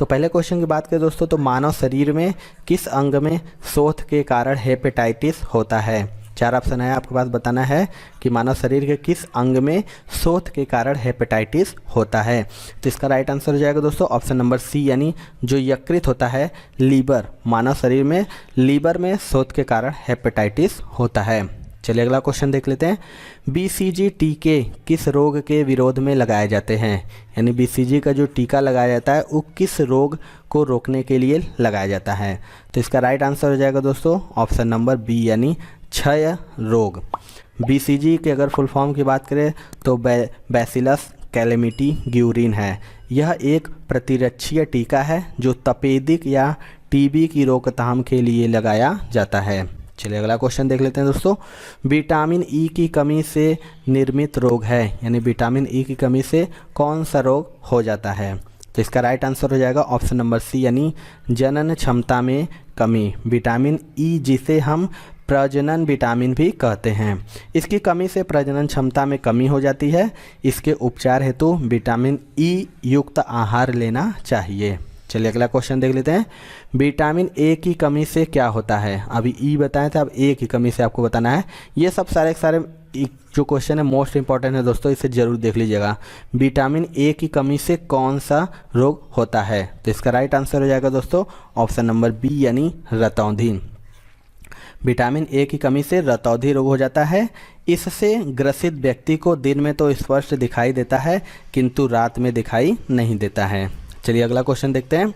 तो पहले क्वेश्चन की बात करें दोस्तों, तो मानव शरीर में किस अंग में शोथ के कारण हेपेटाइटिस होता है। चार ऑप्शन है आपके पास, बताना है कि मानव शरीर के किस अंग में शोथ के कारण हेपेटाइटिस होता है। तो इसका राइट आंसर हो जाएगा दोस्तों ऑप्शन नंबर सी, यानी जो यकृत होता है, लीवर। मानव शरीर में लीवर में शोथ के कारण हेपेटाइटिस होता है। चलिए अगला क्वेश्चन देख लेते हैं। बीसीजी टीके किस रोग के विरोध में लगाए जाते हैं, यानी बीसीजी का जो टीका लगाया जाता है वो किस रोग को रोकने के लिए लगाया जाता है। तो इसका राइट आंसर हो जाएगा दोस्तों ऑप्शन नंबर बी, यानी क्षय रोग। बीसीजी के अगर फुल फॉर्म की बात करें तो बैसिलस कैलेमिटी ग्यूरिन है। यह एक प्रतिरक्षीय टीका है जो तपेदिक या टीबी की रोकथाम के लिए लगाया जाता है। चलिए अगला क्वेश्चन देख लेते हैं दोस्तों। विटामिन ई की कमी से निर्मित रोग है, यानी विटामिन ई की कमी से कौन सा रोग हो जाता है। तो इसका राइट आंसर हो जाएगा ऑप्शन नंबर सी, यानी जनन क्षमता में कमी। विटामिन ई जिसे हम प्रजनन विटामिन भी कहते हैं, इसकी कमी से प्रजनन क्षमता में कमी हो जाती है। इसके उपचार हेतु विटामिन ई युक्त आहार लेना चाहिए। चलिए अगला क्वेश्चन देख लेते हैं। विटामिन ए की कमी से क्या होता है। अभी ई बताए थे, अब ए की कमी से आपको बताना है। ये सब सारे जो क्वेश्चन है मोस्ट इंपॉर्टेंट है दोस्तों, इसे जरूर देख लीजिएगा। विटामिन ए की कमी से कौन सा रोग होता है। तो इसका राइट आंसर हो जाएगा दोस्तों ऑप्शन नंबर बी, यानी रतौंधी। विटामिन ए की कमी से रतौंधी रोग हो जाता है। इससे ग्रसित व्यक्ति को दिन में तो स्पष्ट दिखाई देता है किंतु रात में दिखाई नहीं देता है। चलिए अगला क्वेश्चन देखते हैं।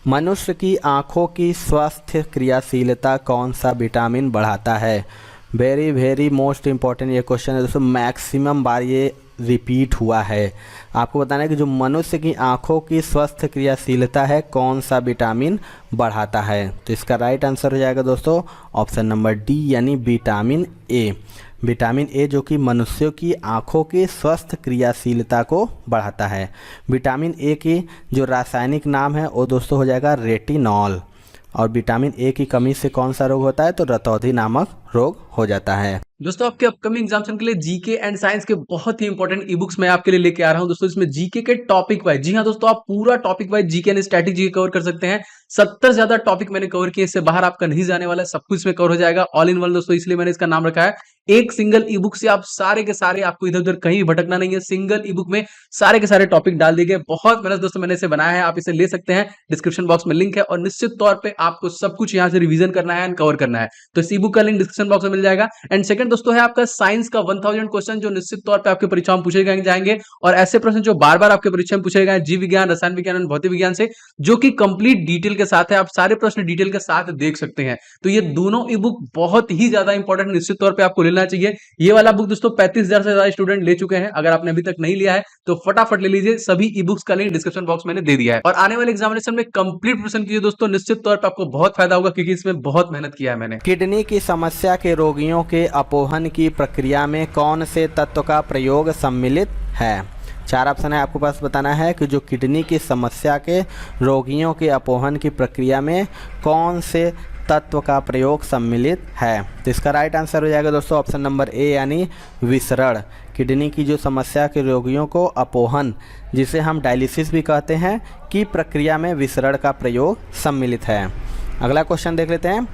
मनुष्य की आँखों की स्वास्थ्य क्रियाशीलता कौन सा विटामिन बढ़ाता है। वेरी वेरी मोस्ट इंपॉर्टेंट ये क्वेश्चन है दोस्तों, मैक्सिमम बार ये रिपीट हुआ है। आपको बताना है कि जो मनुष्य की आँखों की स्वस्थ क्रियाशीलता है कौन सा विटामिन बढ़ाता है। तो इसका राइट आंसर हो जाएगा दोस्तों ऑप्शन नंबर डी, यानी विटामिन ए। विटामिन ए जो कि मनुष्यों की आँखों की स्वस्थ क्रियाशीलता को बढ़ाता है। विटामिन ए की जो रासायनिक नाम है वो दोस्तों हो जाएगा रेटिनॉल। और विटामिन ए की कमी से कौन सा रोग होता है, तो रतौंधी नामक रोग हो जाता है। दोस्तों आपके अपकमिंग एग्जाम्स के लिए जीके एंड साइंस के बहुत ही इंपॉर्टेंट ई बुक्स मैं आपके लिए लेके आ रहा हूं दोस्तों। इसमें जीके के टॉपिक वाइज, जी हाँ दोस्तों, आप पूरा topic wise GK and strategy cover कर सकते हैं। 70 ज्यादा टॉपिक मैंने कवर किए, इससे बाहर आपका नहीं जाने वाला है, सब कुछ इसमें कवर हो जाएगा ऑल इन वन दोस्तों, इसलिए मैंने इसका नाम रखा है। एक सिंगल ई बुक से आप सारे के सारे, आपको इधर उधर कहीं भी भटकना नहीं है। सिंगल ई बुक में सारे के सारे टॉपिक डाल दिए गए। बहुत मेहनत दोस्तों मैंने इसे बनाया है, आप इसे ले सकते हैं, डिस्क्रिप्शन बॉक्स में लिंक है। और निश्चित तौर पे आपको सब कुछ यहाँ से रिवीजन करना है एंड कवर करना है, तो इस ई बुक का लिंक डिस्क्रिप्शन बॉक्स में मिल जाएगा। एंड सेकंड दोस्तों है आपका साइंस का 1000 क्वेश्चन, जो निश्चित तौर पे आपके परीक्षा में पूछे जाएंगे। और ऐसे प्रश्न जो बार बार आपके परीक्षा में पूछे गए जीव विज्ञान, रसायन विज्ञान और भौतिक विज्ञान से, जो कि कंप्लीट डिटेल के साथ है। आप सारे प्रश्न डिटेल के साथ देख सकते हैं। तो ये दोनों ई बुक बहुत ही ज्यादा इंपॉर्टेंट, निश्चित तौर पे आपको लेना चाहिए। ये वाला बुक दोस्तों 35,000 से ज्यादा स्टूडेंट ले चुके हैं। अगर आपने अभी तक नहीं लिया है तो फटाफट ले लीजिए। सभी ई बुक्स का लिंक डिस्क्रिप्शन बॉक्स मैंने दे दिया है। और आने वाले एग्जामिनेशन में कंप्लीट प्रिपरेशन कीजिए दोस्तों, निश्चित तौर पर आपको बहुत फायदा होगा, क्योंकि इसमें बहुत मेहनत किया है मैंने। किडनी की समस्या के रोगियों के अपोहन की प्रक्रिया में कौन से तत्व का प्रयोग सम्मिलित है। चार ऑप्शन है आपके पास, बताना है कि जो किडनी की समस्या के रोगियों के अपोहन की प्रक्रिया में कौन से तत्व का प्रयोग सम्मिलित है। तो इसका राइट आंसर हो जाएगा दोस्तों ऑप्शन नंबर ए, यानी विसरण। किडनी की जो समस्या के रोगियों को अपोहन, जिसे हम डायलिसिस भी कहते हैं, की प्रक्रिया में विसरण का प्रयोग सम्मिलित है। अगला क्वेश्चन देख लेते हैं।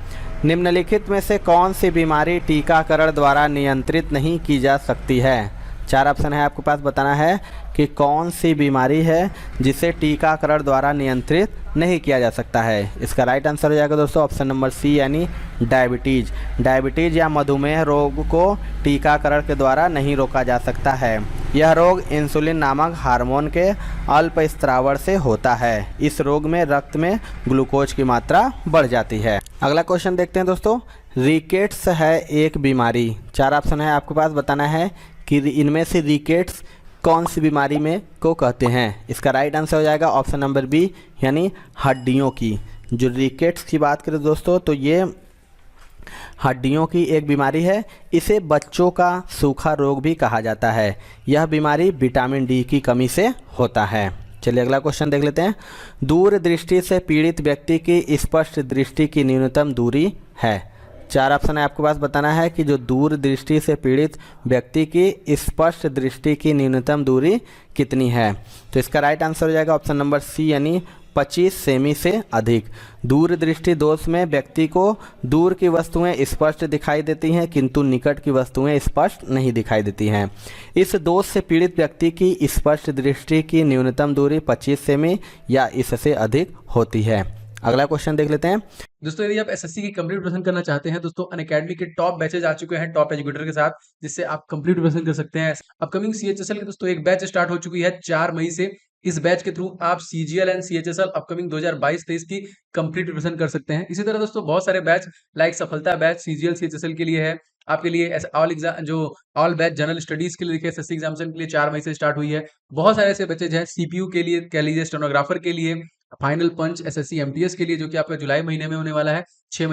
निम्नलिखित में से कौन सी बीमारी टीकाकरण द्वारा नियंत्रित नहीं की जा सकती है। चार ऑप्शन है आपके पास, बताना है कि कौन सी बीमारी है जिसे टीकाकरण द्वारा नियंत्रित नहीं किया जा सकता है। इसका राइट आंसर हो जाएगा दोस्तों ऑप्शन नंबर सी, यानी डायबिटीज। डायबिटीज या मधुमेह रोग को टीकाकरण के द्वारा नहीं रोका जा सकता है। यह रोग इंसुलिन नामक हार्मोन के अल्प स्त्रावण से होता है। इस रोग में रक्त में ग्लूकोज की मात्रा बढ़ जाती है। अगला क्वेश्चन देखते हैं दोस्तों। रिकेट्स है एक बीमारी। चार ऑप्शन है आपके पास, बताना है कि इनमें से रिकेट्स कौन सी बीमारी में को कहते हैं। इसका राइट आंसर हो जाएगा ऑप्शन नंबर बी, यानी हड्डियों की। जो रिकेट्स की बात करें दोस्तों, तो ये हड्डियों की एक बीमारी है। इसे बच्चों का सूखा रोग भी कहा जाता है। यह बीमारी विटामिन डी की कमी से होता है। चलिए अगला क्वेश्चन देख लेते हैं। दूर दृष्टि से पीड़ित व्यक्ति की स्पष्ट दृष्टि की न्यूनतम दूरी है। चार ऑप्शन है आपके पास, बताना है कि जो दूर दृष्टि से पीड़ित व्यक्ति की स्पष्ट दृष्टि की न्यूनतम दूरी कितनी है। तो इसका राइट आंसर हो जाएगा ऑप्शन नंबर सी, यानी 25 सेमी से अधिक। दूरदृष्टि दोष में व्यक्ति को दूर की वस्तुएं स्पष्ट दिखाई देती हैं किंतु निकट की वस्तुएं स्पष्ट नहीं दिखाई देती हैं। इस दोष से पीड़ित व्यक्ति की स्पष्ट दृष्टि की न्यूनतम दूरी 25 सेमी या इससे अधिक होती है। अगला क्वेश्चन देख लेते हैं। दोस्तों यदि आप एसएससी की कंप्लीट प्रिपरेशन करना चाहते हैं दोस्तों, अनअकैडमी के टॉप बैचेज आ चुके हैं टॉप एजुकेटर के साथ, जिससे आप कंप्लीट प्रिपरेशन कर सकते हैं। अपकमिंग सीएचएसएल की दोस्तों एक बैच स्टार्ट हो चुकी है 4 मई से। इस बैच के थ्रू आप सीजीएल एंड सीएचएसएल अपकमिंग 2022-23 की कंप्लीट प्रिपरेशन कर सकते हैं। इसी तरह दोस्तों बहुत सारे बैच लाइक सफलता बैच सीजीएल सीएचएसएल के लिए है, आपके लिए ऑल एग्जाम जो ऑल बैच जनरल स्टडीज के लिए देखिए एसएससी एग्जामिनेशन के लिए 4 मई से स्टार्ट हुई है। बहुत सारे ऐसे बैचेज हैं सीपीयू के लिए, कह लीजिए स्टेनोग्राफर के लिए, फाइनल पंच एसएससी एमटीएस के लिए जो कि आपका जुलाई महीने में होने वाला है, 6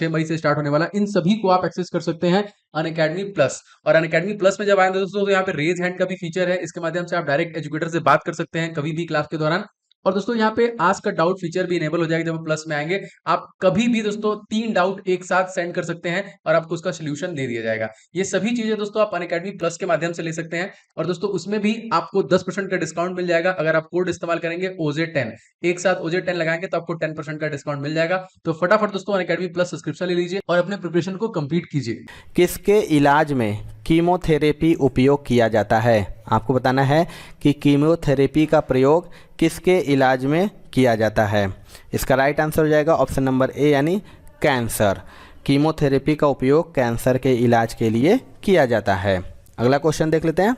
मई से स्टार्ट होने वाला। इन सभी को आप एक्सेस कर सकते हैं अनअकैडमी प्लस। और अनअकैडमी प्लस में जब आएंगे दोस्तों तो यहाँ पे रेज हैंड का भी फीचर है, इसके माध्यम से आप डायरेक्ट एजुकेटर से बात कर सकते हैं कभी भी क्लास के दौरान। और दोस्तों यहाँ पे आस्क का डाउट फीचर भी इनेबल हो जाएगा जब प्लस में आएंगे। आप कभी भी दोस्तों 3 डाउट एक साथ सेंड कर सकते हैं और आपको उसका सोल्यूशन दे दिया जाएगा। ये सभी चीजें दोस्तों आप अनअकैडमी प्लस के माध्यम से ले सकते हैं। और दोस्तों उसमें भी आपको 10% का डिस्काउंट मिल जाएगा अगर आप कोड इस्तेमाल करेंगे OJ10। एक साथ OJ10 लगाएंगे तो आपको 10% का डिस्काउंट मिल जाएगा। तो फटाफट दोस्तों अनअकैडमी प्लस सब्सक्रिप्शन ले लीजिए और अपने प्रिपरेशन को कंप्लीट कीजिए। किसके इलाज में कीमोथेरेपी उपयोग किया जाता है? आपको बताना है कि कीमोथेरेपी का प्रयोग किसके इलाज में किया जाता है। इसका राइट आंसर हो जाएगा ऑप्शन नंबर ए यानी कैंसर। कीमोथेरेपी का उपयोग कैंसर के इलाज के लिए किया जाता है। अगला क्वेश्चन देख लेते हैं।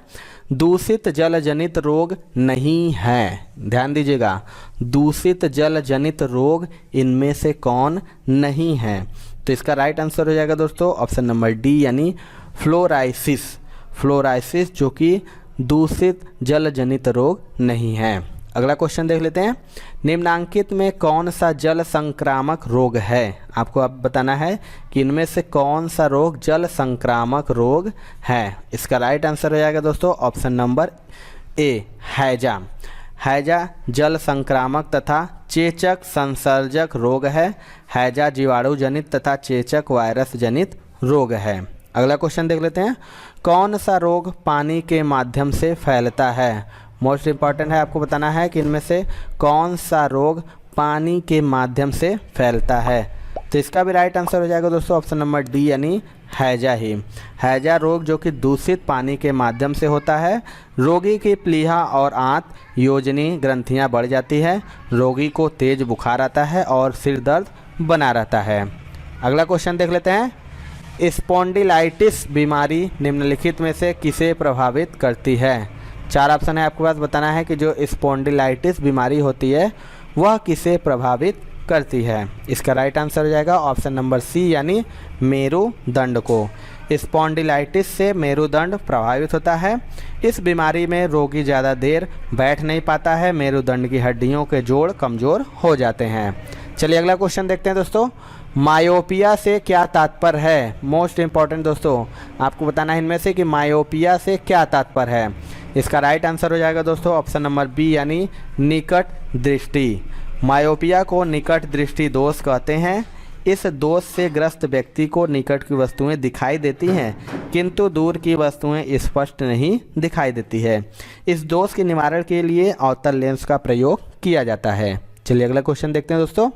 दूषित जल जनित रोग नहीं है, ध्यान दीजिएगा, दूषित जल जनित रोग इनमें से कौन नहीं है? तो इसका राइट आंसर हो जाएगा दोस्तों ऑप्शन नंबर डी यानी फ्लोराइसिस। फ्लोराइसिस जो कि दूषित जल जनित रोग नहीं है। अगला क्वेश्चन देख लेते हैं। निम्नांकित में कौन सा जल संक्रामक रोग है? आपको अब बताना है कि इनमें से कौन सा रोग जल संक्रामक रोग है। इसका राइट आंसर हो जाएगा दोस्तों ऑप्शन नंबर ए हैजा। हैजा जल संक्रामक तथा चेचक संसर्जक रोग है। हैजा जीवाणु जनित तथा चेचक वायरस जनित रोग है। अगला क्वेश्चन देख लेते हैं। कौन सा रोग पानी के माध्यम से फैलता है? मोस्ट इंपॉर्टेंट है, आपको बताना है कि इनमें से कौन सा रोग पानी के माध्यम से फैलता है। तो इसका भी राइट आंसर हो जाएगा दोस्तों ऑप्शन नंबर डी यानी हैजा ही। हैजा रोग जो कि दूषित पानी के माध्यम से होता है। रोगी की प्लीहा और आंत योजनी ग्रंथियां बढ़ जाती है। रोगी को तेज बुखार आता है और सिर दर्द बना रहता है। अगला क्वेश्चन देख लेते हैं। स्पॉन्डिलाइटिस बीमारी निम्नलिखित में से किसे प्रभावित करती है? 4 ऑप्शन है, आपके पास बताना है कि जो स्पॉन्डिलाइटिस बीमारी होती है वह किसे प्रभावित करती है। इसका राइट आंसर हो जाएगा ऑप्शन नंबर सी यानी मेरुदंड को। स्पॉन्डिलाइटिस से मेरुदंड प्रभावित होता है। इस बीमारी में रोगी ज़्यादा देर बैठ नहीं पाता है। मेरुदंड की हड्डियों के जोड़ कमज़ोर हो जाते हैं। चलिए अगला क्वेश्चन देखते हैं दोस्तों। मायोपिया से क्या तात्पर्य है? मोस्ट इंपॉर्टेंट दोस्तों, आपको बताना है इनमें से कि मायोपिया से क्या तात्पर्य है। इसका राइट आंसर हो जाएगा दोस्तों ऑप्शन नंबर बी यानी निकट दृष्टि। मायोपिया को निकट दृष्टि दोष कहते हैं। इस दोष से ग्रस्त व्यक्ति को निकट की वस्तुएं दिखाई देती हैं किंतु दूर की वस्तुएं स्पष्ट नहीं दिखाई देती है। इस दोष के निवारण के लिए अवतल लेंस का प्रयोग किया जाता है। चलिए अगला क्वेश्चन देखते हैं दोस्तों।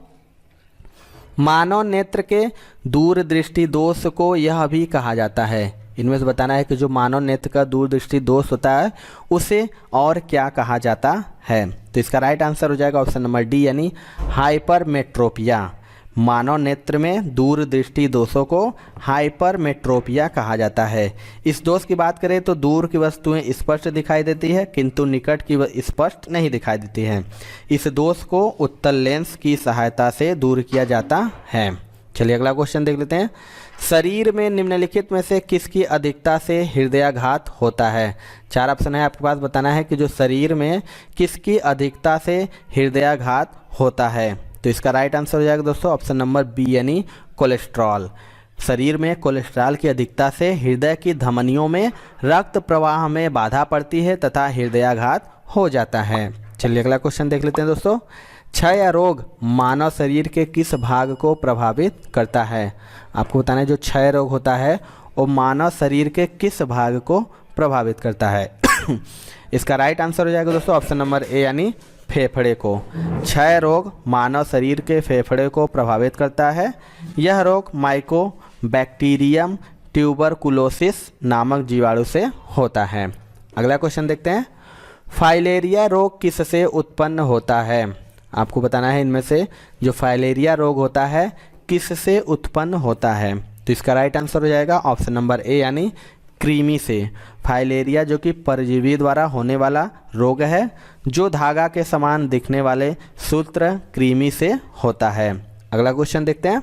मानव नेत्र के दूरदृष्टि दोष को यह भी कहा जाता है। इनमें से बताना है कि जो मानव नेत्र का दूरदृष्टि दोष होता है उसे और क्या कहा जाता है। तो इसका राइट आंसर हो जाएगा ऑप्शन नंबर डी यानी हाइपरमेट्रोपिया। मानव नेत्र में दूरदृष्टि दोषों को हाइपरमेट्रोपिया कहा जाता है। इस दोष की बात करें तो दूर की वस्तुएं स्पष्ट दिखाई देती है किंतु निकट की स्पष्ट नहीं दिखाई देती हैं। इस दोष को उत्तल लेंस की सहायता से दूर किया जाता है। चलिए अगला क्वेश्चन देख लेते हैं। शरीर में निम्नलिखित में से किसकी अधिकता से हृदयाघात होता है? 4 ऑप्शन है, आपके पास बताना है कि जो शरीर में किसकी अधिकता से हृदयाघात होता है। तो इसका राइट आंसर हो जाएगा दोस्तों ऑप्शन नंबर बी यानी कोलेस्ट्रॉल। शरीर में कोलेस्ट्रॉल की अधिकता से हृदय की धमनियों में रक्त प्रवाह में बाधा पड़ती है तथा हृदयाघात हो जाता है। चलिए अगला क्वेश्चन देख लेते हैं दोस्तों। क्षय रोग मानव शरीर के किस भाग को प्रभावित करता है? आपको बताना है जो क्षय रोग होता है वो मानव शरीर के किस भाग को प्रभावित करता है। इसका राइट आंसर हो जाएगा दोस्तों ऑप्शन नंबर ए यानी फेफड़े को। क्षय रोग मानव शरीर के फेफड़े को प्रभावित करता है। यह रोग माइकोबैक्टीरियम ट्यूबरकुलोसिस नामक जीवाणु से होता है। अगला क्वेश्चन देखते हैं, फाइलेरिया रोग किससे उत्पन्न होता है? आपको बताना है इनमें से जो फाइलेरिया रोग होता है किससे उत्पन्न होता है। तो इसका राइट आंसर हो जाएगा ऑप्शन नंबर ए यानी कृमि से। फाइलेरिया जो कि परजीवी द्वारा होने वाला रोग है जो धागा के समान दिखने वाले सूत्र कृमि से होता है। अगला क्वेश्चन देखते हैं,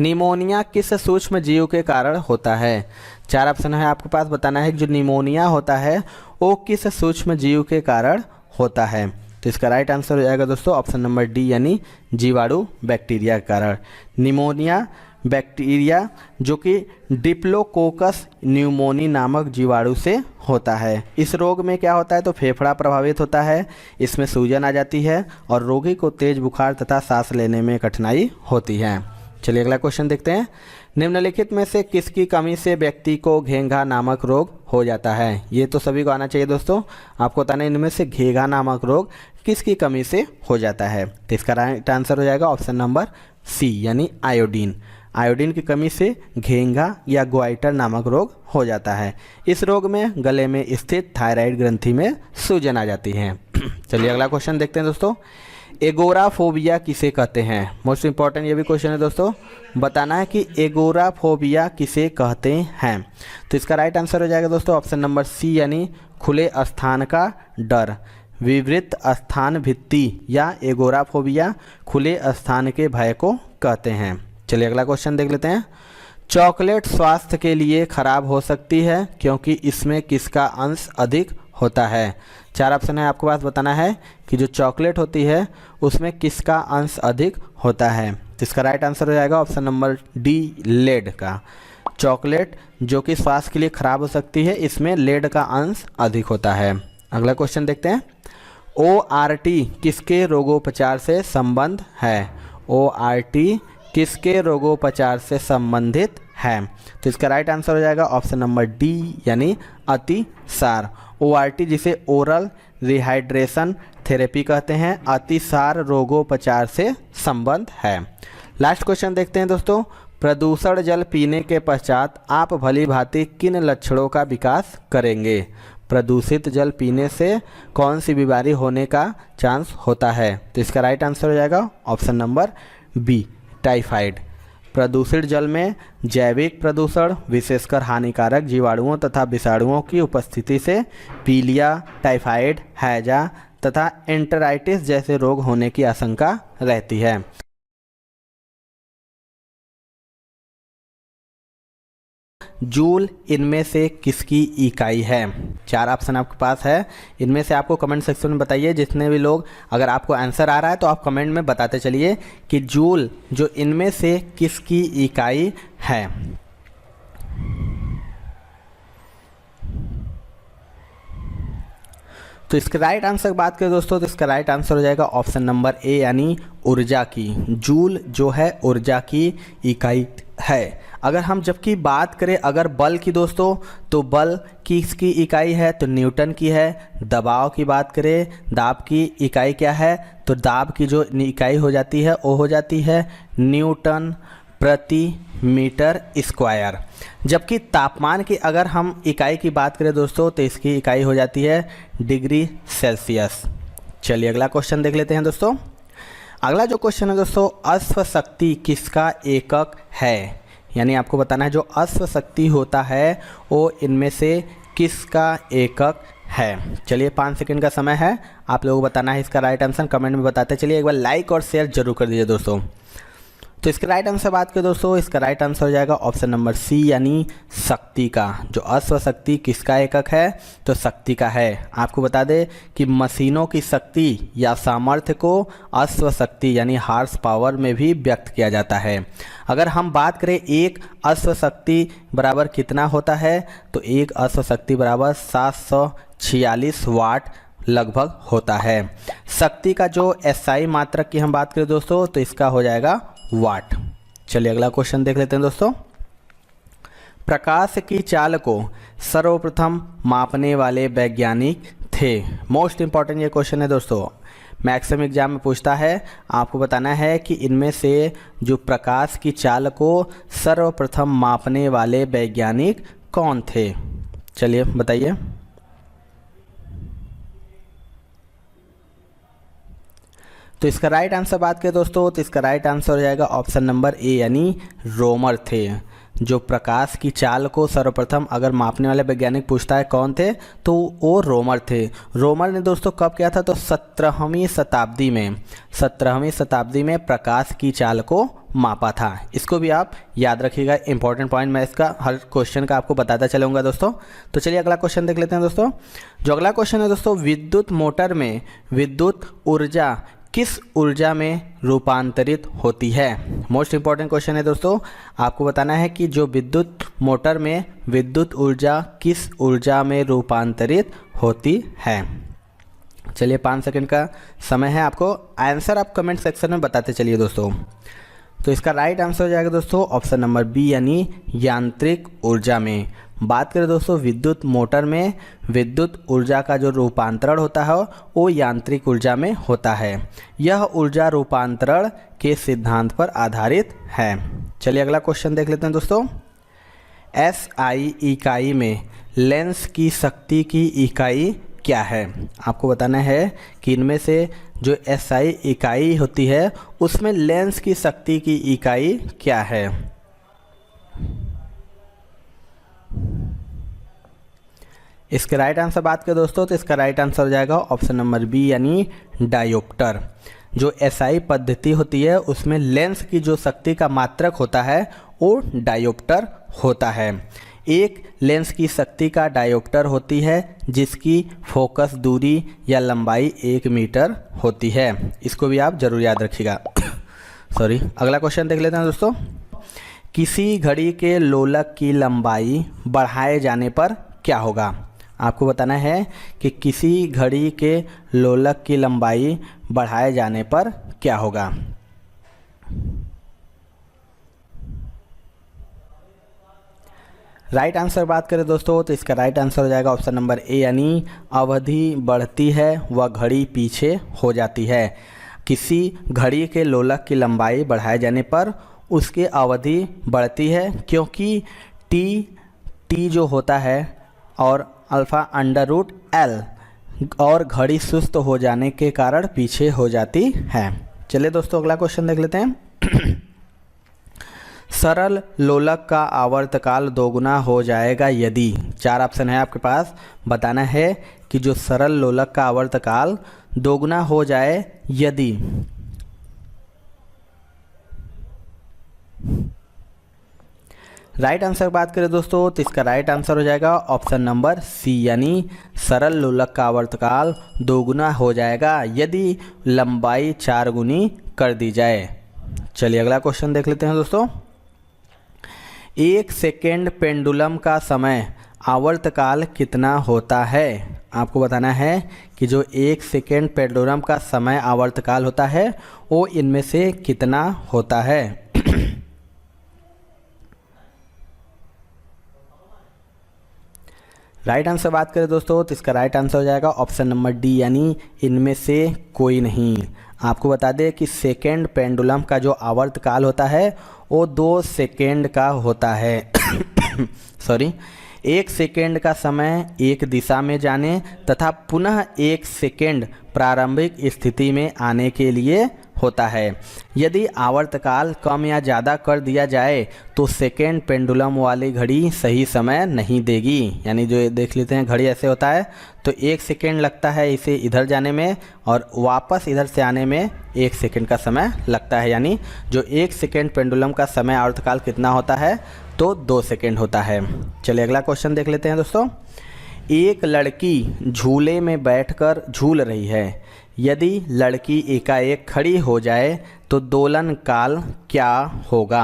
निमोनिया किस सूक्ष्म जीव के कारण होता है? 4 ऑप्शन है आपके पास, बताना है कि जो निमोनिया होता है वो किस सूक्ष्म जीव के कारण होता है। तो इसका राइट आंसर हो जाएगा दोस्तों ऑप्शन नंबर डी यानी जीवाणु बैक्टीरिया के कारण। निमोनिया बैक्टीरिया जो कि डिप्लोकोकस न्यूमोनी नामक जीवाणु से होता है। इस रोग में क्या होता है तो फेफड़ा प्रभावित होता है, इसमें सूजन आ जाती है और रोगी को तेज बुखार तथा सांस लेने में कठिनाई होती है। चलिए अगला क्वेश्चन देखते हैं, निम्नलिखित में से किसकी कमी से व्यक्ति को घेंघा नामक रोग हो जाता है? ये तो सभी को आना चाहिए दोस्तों। आपको बताना है इनमें से घेंघा नामक रोग किसकी कमी से हो जाता है। तो इसका राइट आंसर हो जाएगा ऑप्शन नंबर सी यानी आयोडीन। आयोडीन की कमी से घेंघा या ग्वाइटर नामक रोग हो जाता है। इस रोग में गले में स्थित थायराइड ग्रंथि में सूजन आ जाती है। चलिए अगला क्वेश्चन देखते हैं दोस्तों, एगोराफोबिया किसे कहते हैं? मोस्ट इंपॉर्टेंट ये भी क्वेश्चन है दोस्तों, बताना है कि एगोराफोबिया किसे कहते हैं। तो इसका राइट आंसर हो जाएगा दोस्तों ऑप्शन नंबर सी यानी खुले स्थान का डर। विवृत स्थान भित्ति या एगोराफोबिया खुले स्थान के भय को कहते हैं। चलिए अगला क्वेश्चन देख लेते हैं, चॉकलेट स्वास्थ्य के लिए खराब हो सकती है क्योंकि इसमें किसका अंश अधिक होता है? 4 ऑप्शन है आपके पास, बताना है कि जो चॉकलेट होती है उसमें किसका अंश अधिक होता है। तो इसका राइट आंसर हो जाएगा ऑप्शन नंबर डी लेड का। चॉकलेट जो कि स्वास्थ्य के लिए खराब हो सकती है इसमें लेड का अंश अधिक होता है। अगला क्वेश्चन देखते हैं, ORT किसके रोगोपचार से संबंध है? ORT किसके रोगोपचार से संबंधित है? तो इसका राइट आंसर हो जाएगा ऑप्शन नंबर डी यानी अतिसार। ORT जिसे ओरल रिहाइड्रेशन थेरेपी कहते हैं, अतिसार रोगोपचार से संबंध है। लास्ट क्वेश्चन देखते हैं दोस्तों, प्रदूषण जल पीने के पश्चात आप भली भांति किन लक्षणों का विकास करेंगे? प्रदूषित जल पीने से कौन सी बीमारी होने का चांस होता है? तो इसका राइट आंसर हो जाएगा ऑप्शन नंबर बी टाइफाइड। प्रदूषित जल में जैविक प्रदूषण विशेषकर हानिकारक जीवाणुओं तथा विषाणुओं की उपस्थिति से पीलिया, टाइफाइड, हैजा तथा एंटेराइटिस जैसे रोग होने की आशंका रहती है। जूल इनमें से किसकी इकाई है? 4 ऑप्शन आपके पास है, इनमें से आपको कमेंट सेक्शन में बताइए। जितने भी लोग अगर आपको आंसर आ रहा है तो आप कमेंट में बताते चलिए कि जूल जो इनमें से किसकी इकाई है। तो इसका राइट आंसर की बात करें दोस्तों तो इसका राइट आंसर हो जाएगा ऑप्शन नंबर ए यानी ऊर्जा की। जूल जो है ऊर्जा की इकाई है। अगर हम जबकि बात करें अगर बल की दोस्तों तो बल की इसकी इकाई है तो न्यूटन की है। दबाव की बात करें, दाब की इकाई क्या है तो दाब की जो इकाई हो जाती है वो हो जाती है न्यूटन प्रति मीटर स्क्वायर। जबकि तापमान की अगर हम इकाई की बात करें दोस्तों तो इसकी इकाई हो जाती है डिग्री सेल्सियस। चलिए अगला क्वेश्चन देख लेते हैं दोस्तों। अगला जो क्वेश्चन है दोस्तों, अश्व शक्ति किसका एकक है? यानी आपको बताना है जो अश्व शक्ति होता है वो इनमें से किसका एकक है। चलिए 5 सेकंड का समय है, आप लोगों को बताना है इसका राइट आंसर कमेंट में बताते चलिए। एक बार लाइक और शेयर जरूर कर दीजिए दोस्तों। तो इसका राइट आंसर बात करें दोस्तों, इसका राइट आंसर हो जाएगा ऑप्शन नंबर सी यानी शक्ति का। जो अश्व शक्ति किसका एकक है तो शक्ति का है। आपको बता दें कि मशीनों की शक्ति या सामर्थ्य को अश्व शक्ति यानी हार्स पावर में भी व्यक्त किया जाता है। अगर हम बात करें एक अश्व शक्ति बराबर कितना होता है तो एक अश्व शक्ति बराबर 746 वाट लगभग होता है। शक्ति का जो एसआई मात्रक की हम बात करें दोस्तों तो इसका हो जाएगा वाट। चलिए अगला क्वेश्चन देख लेते हैं दोस्तों। प्रकाश की चाल को सर्वप्रथम मापने वाले वैज्ञानिक थे। मोस्ट इंपॉर्टेंट ये क्वेश्चन है दोस्तों। मैक्सिमम एग्जाम में पूछता है, आपको बताना है कि इनमें से जो प्रकाश की चाल को सर्वप्रथम मापने वाले वैज्ञानिक कौन थे। चलिए बताइए। तो इसका राइट आंसर बात करें दोस्तों, तो इसका राइट आंसर हो जाएगा ऑप्शन नंबर ए, यानी रोमर थे। जो प्रकाश की चाल को सर्वप्रथम अगर मापने वाले वैज्ञानिक पूछता है कौन थे, तो वो रोमर थे। रोमर ने दोस्तों कब किया था, तो 17वीं शताब्दी में प्रकाश की चाल को मापा था। इसको भी आप याद रखिएगा, इंपॉर्टेंट पॉइंट मैं इसका हर क्वेश्चन का आपको बताता चलूँगा दोस्तों। तो चलिए अगला क्वेश्चन देख लेते हैं दोस्तों। जो अगला क्वेश्चन है दोस्तों, विद्युत मोटर में विद्युत ऊर्जा किस ऊर्जा में रूपांतरित होती है। मोस्ट इंपॉर्टेंट क्वेश्चन है दोस्तों, आपको बताना है कि जो विद्युत मोटर में विद्युत ऊर्जा किस ऊर्जा में रूपांतरित होती है। चलिए 5 सेकंड का समय है, आपको आंसर आप कमेंट सेक्शन में बताते चलिए दोस्तों। तो इसका राइट आंसर हो जाएगा दोस्तों ऑप्शन नंबर बी, यानी यांत्रिक ऊर्जा में। बात करें दोस्तों विद्युत मोटर में विद्युत ऊर्जा का जो रूपांतरण होता है वो यांत्रिक ऊर्जा में होता है। यह ऊर्जा रूपांतरण के सिद्धांत पर आधारित है। चलिए अगला क्वेश्चन देख लेते हैं दोस्तों। एसआई इकाई में लेंस की शक्ति की इकाई क्या है। आपको बताना है कि इनमें से जो एसआई इकाई होती है उसमें लेंस की शक्ति की इकाई क्या है। इसके राइट आंसर बात करें दोस्तों, तो इसका राइट आंसर हो जाएगा ऑप्शन नंबर बी, यानी डायोप्टर। जो एसआई पद्धति होती है उसमें लेंस की जो शक्ति का मात्रक होता है वो डायोप्टर होता है। एक लेंस की शक्ति का डायोप्टर होती है जिसकी फोकस दूरी या लंबाई 1 मीटर होती है। इसको भी आप जरूर याद रखिएगा। सॉरी, अगला क्वेश्चन देख लेते हैं दोस्तों। किसी घड़ी के लोलक की लंबाई बढ़ाए जाने पर क्या होगा। आपको बताना है कि किसी घड़ी के लोलक की लंबाई बढ़ाए जाने पर क्या होगा। राइट आंसर बात करें दोस्तों, तो इसका राइट आंसर हो जाएगा ऑप्शन नंबर ए, यानी अवधि बढ़ती है व घड़ी पीछे हो जाती है। किसी घड़ी के लोलक की लंबाई बढ़ाए जाने पर उसकी अवधि बढ़ती है, क्योंकि टी जो होता है और अल्फ़ा अंडर रूट एल और घड़ी सुस्त हो जाने के कारण पीछे हो जाती है। चलिए दोस्तों अगला क्वेश्चन देख लेते हैं। सरल लोलक का आवर्तकाल दोगुना हो जाएगा यदि। 4 ऑप्शन है आपके पास, बताना है कि जो सरल लोलक का आवर्तकाल दोगुना हो जाए यदि। राइट आंसर बात करें दोस्तों, तो इसका राइट आंसर हो जाएगा ऑप्शन नंबर सी, यानी सरल लोलक का आवर्तकाल दोगुना हो जाएगा यदि लंबाई 4 गुनी कर दी जाए। चलिए अगला क्वेश्चन देख लेते हैं दोस्तों। 1 सेकेंड पेंडुलम का समय आवर्तकाल कितना होता है। आपको बताना है कि जो 1 सेकेंड पेंडुलम का समय आवर्तकाल होता है वो इनमें से कितना होता है। राइट आंसर बात करें दोस्तों, तो इसका राइट आंसर हो जाएगा ऑप्शन नंबर डी, यानी इनमें से कोई नहीं। आपको बता दें कि सेकेंड पेंडुलम का जो आवर्तकाल होता है वो 2 सेकेंड का होता है। सॉरी, 1 सेकेंड का समय एक दिशा में जाने तथा पुनः 1 सेकेंड प्रारंभिक स्थिति में आने के लिए होता है। यदि आवर्तकाल कम या ज़्यादा कर दिया जाए तो सेकेंड पेंडुलम वाली घड़ी सही समय नहीं देगी। यानी जो देख लेते हैं घड़ी ऐसे होता है तो 1 सेकेंड लगता है इसे इधर जाने में और वापस इधर से आने में 1 सेकेंड का समय लगता है। यानी जो 1 सेकेंड पेंडुलम का समय आवर्तकाल कितना होता है, तो 2 सेकेंड होता है। चलिए अगला क्वेश्चन देख लेते हैं दोस्तों। एक लड़की झूले में बैठकर झूल रही है। यदि लड़की एकाएक खड़ी हो जाए तो दोलन काल क्या होगा।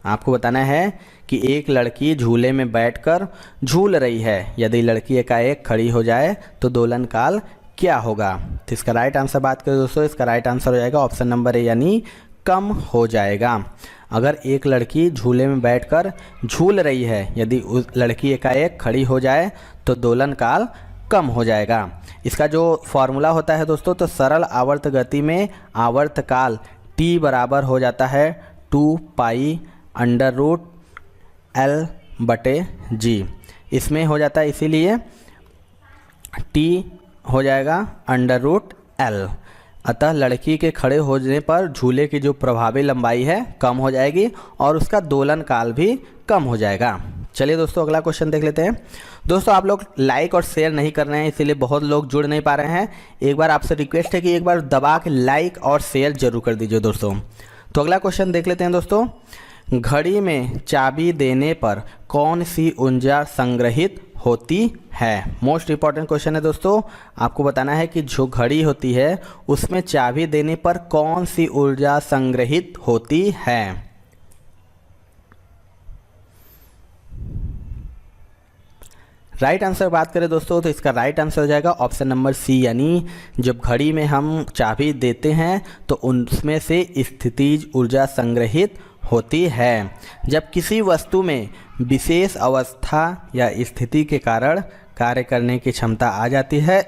आपको बताना है कि एक लड़की झूले में बैठकर झूल रही है, यदि लड़की एकाएक खड़ी हो जाए तो दोलन काल क्या होगा। तो इसका राइट आंसर बात करें दोस्तों, इसका राइट आंसर हो जाएगा ऑप्शन नंबर ए, यानी कम हो जाएगा। अगर एक लड़की झूले में बैठकर झूल रही है, यदि उस लड़की एकाएक खड़ी हो जाए तो दोलन काल कम हो जाएगा। इसका जो फॉर्मूला होता है दोस्तों, तो सरल आवर्त गति में आवर्तकाल t बराबर हो जाता है 2 पाई अंडर रूट L बटे G। इसमें हो जाता है इसीलिए t हो जाएगा अंडर रूट L। अतः लड़की के खड़े होने पर झूले की जो प्रभावी लंबाई है कम हो जाएगी और उसका दोलन काल भी कम हो जाएगा। चलिए दोस्तों अगला क्वेश्चन देख लेते हैं। दोस्तों आप लोग लाइक और शेयर नहीं कर रहे हैं, इसीलिए बहुत लोग जुड़ नहीं पा रहे हैं। एक बार आपसे रिक्वेस्ट है कि एक बार दबा के लाइक और शेयर जरूर कर दीजिए दोस्तों। तो अगला क्वेश्चन देख लेते हैं दोस्तों। घड़ी में चाबी देने पर कौन सी ऊर्जा संग्रहित होती है? मोस्ट इंपॉर्टेंट क्वेश्चन है दोस्तों। आपको बताना है कि जो घड़ी होती है उसमें चाबी देने पर कौन सी ऊर्जा संग्रहित होती है। राइट आंसर बात करें दोस्तों, तो इसका राइट आंसर हो जाएगा ऑप्शन नंबर सी, यानी जब घड़ी में हम चाबी देते हैं तो उसमें से स्थितिज ऊर्जा संग्रहित होती है। जब किसी वस्तु में विशेष अवस्था या स्थिति के कारण कार्य करने की क्षमता आ जाती है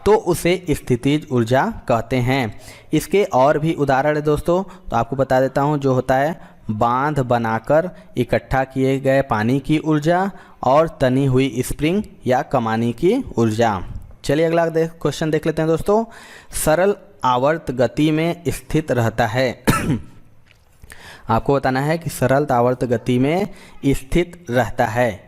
तो उसे स्थितिज ऊर्जा कहते हैं। इसके और भी उदाहरण है दोस्तों, तो आपको बता देता हूँ। जो होता है बांध बनाकर इकट्ठा किए गए पानी की ऊर्जा और तनी हुई स्प्रिंग या कमानी की ऊर्जा। चलिए अगला क्वेश्चन देख लेते हैं दोस्तों। सरल आवर्त गति में स्थित रहता है आपको बताना है कि सरल आवर्त गति में स्थित रहता है।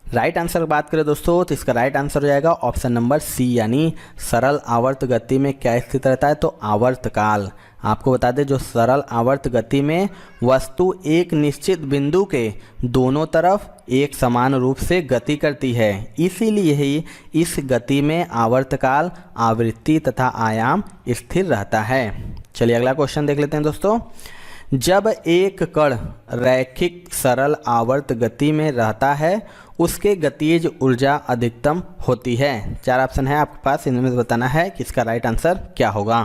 राइट आंसर की बात करें दोस्तों, तो इसका राइट आंसर हो जाएगा ऑप्शन नंबर सी, यानी सरल आवर्त गति में क्या स्थित रहता है, तो आवर्तकाल। आपको बता दें जो सरल आवर्त गति में वस्तु एक निश्चित बिंदु के दोनों तरफ एक समान रूप से गति करती है, इसीलिए ही इस गति में आवर्तकाल, आवृत्ति तथा आयाम स्थिर रहता है। चलिए अगला क्वेश्चन देख लेते हैं दोस्तों। जब एक कण रैखिक सरल आवर्त गति में रहता है उसके गतिज ऊर्जा अधिकतम होती है। 4 ऑप्शन है आपके पास, इनमें से बताना है कि इसका राइट आंसर क्या होगा।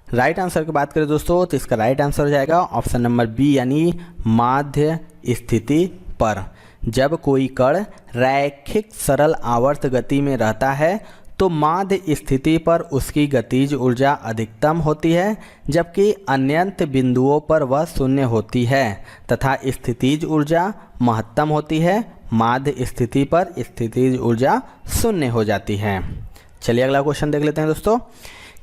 राइट आंसर की बात करें दोस्तों, तो इसका राइट आंसर हो जाएगा ऑप्शन नंबर बी, यानी माध्य स्थिति पर। जब कोई कण रैखिक सरल आवर्त गति में रहता है तो माध्य स्थिति पर उसकी गतिज ऊर्जा अधिकतम होती है, जबकि अन्यंत बिंदुओं पर वह शून्य होती है तथा स्थितिज ऊर्जा महत्तम होती है। माध्य स्थिति पर स्थितिज ऊर्जा शून्य हो जाती है। चलिए अगला क्वेश्चन देख लेते हैं दोस्तों।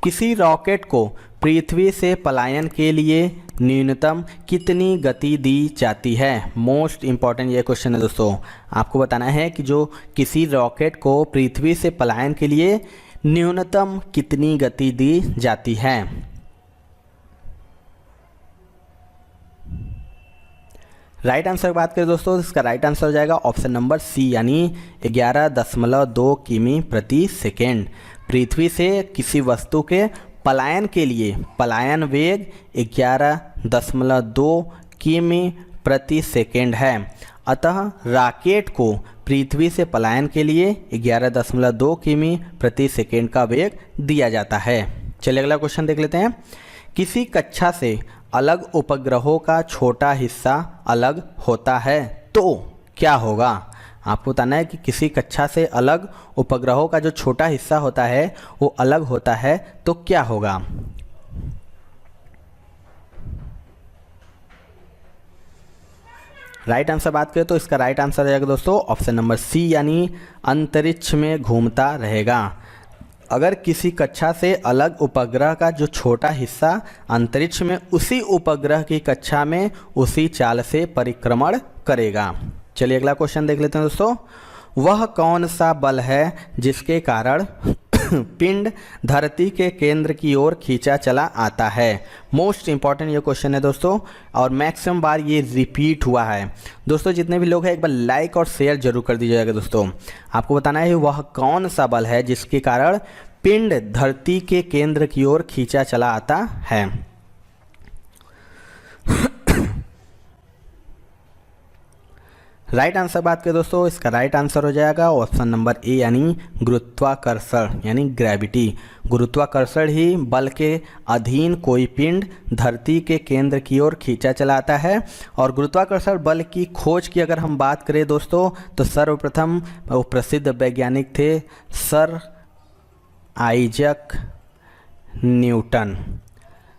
किसी रॉकेट को पृथ्वी से पलायन के लिए न्यूनतम कितनी गति दी जाती है? मोस्ट इंपॉर्टेंट ये क्वेश्चन है दोस्तों। आपको बताना है कि जो किसी रॉकेट को पृथ्वी से पलायन के लिए न्यूनतम कितनी गति दी जाती है। राइट आंसर की बात करें दोस्तों, इसका राइट आंसर हो जाएगा ऑप्शन नंबर सी, यानी 11.2 किमी प्रति सेकेंड। पृथ्वी से किसी वस्तु के पलायन के लिए पलायन वेग 11.2 किमी प्रति सेकेंड है। अतः रॉकेट को पृथ्वी से पलायन के लिए 11.2 किमी प्रति सेकेंड का वेग दिया जाता है। चलिए अगला क्वेश्चन देख लेते हैं। किसी कक्षा से अलग उपग्रहों का छोटा हिस्सा अलग होता है तो क्या होगा? आपको बताना है कि किसी कक्षा से अलग उपग्रहों का जो छोटा हिस्सा होता है वो अलग होता है तो क्या होगा। राइट आंसर बात करें तो इसका राइट आंसर रहेगा दोस्तों ऑप्शन नंबर सी, यानी अंतरिक्ष में घूमता रहेगा। अगर किसी कक्षा से अलग उपग्रह का जो छोटा हिस्सा अंतरिक्ष में उसी उपग्रह की कक्षा में उसी चाल से परिक्रमण करेगा। चलिए अगला क्वेश्चन देख लेते हैं दोस्तों। वह कौन सा बल है जिसके कारण पिंड धरती के केंद्र की ओर खींचा चला आता है? मोस्ट इंपॉर्टेंट ये क्वेश्चन है दोस्तों और मैक्सिमम बार ये रिपीट हुआ है। दोस्तों जितने भी लोग हैं एक बार लाइक और शेयर जरूर कर दीजिएगा दोस्तों। आपको बताना है वह कौन सा बल है जिसके कारण पिंड धरती के केंद्र की ओर खींचा चला आता है। राइट आंसर बात करें दोस्तों, इसका राइट आंसर हो जाएगा ऑप्शन नंबर ए यानी गुरुत्वाकर्षण यानी ग्रेविटी। गुरुत्वाकर्षण ही बल के अधीन कोई पिंड धरती के केंद्र की ओर खींचा चलाता है। और गुरुत्वाकर्षण बल की खोज की अगर हम बात करें दोस्तों तो सर्वप्रथम वो प्रसिद्ध वैज्ञानिक थे sir Isaac Newton.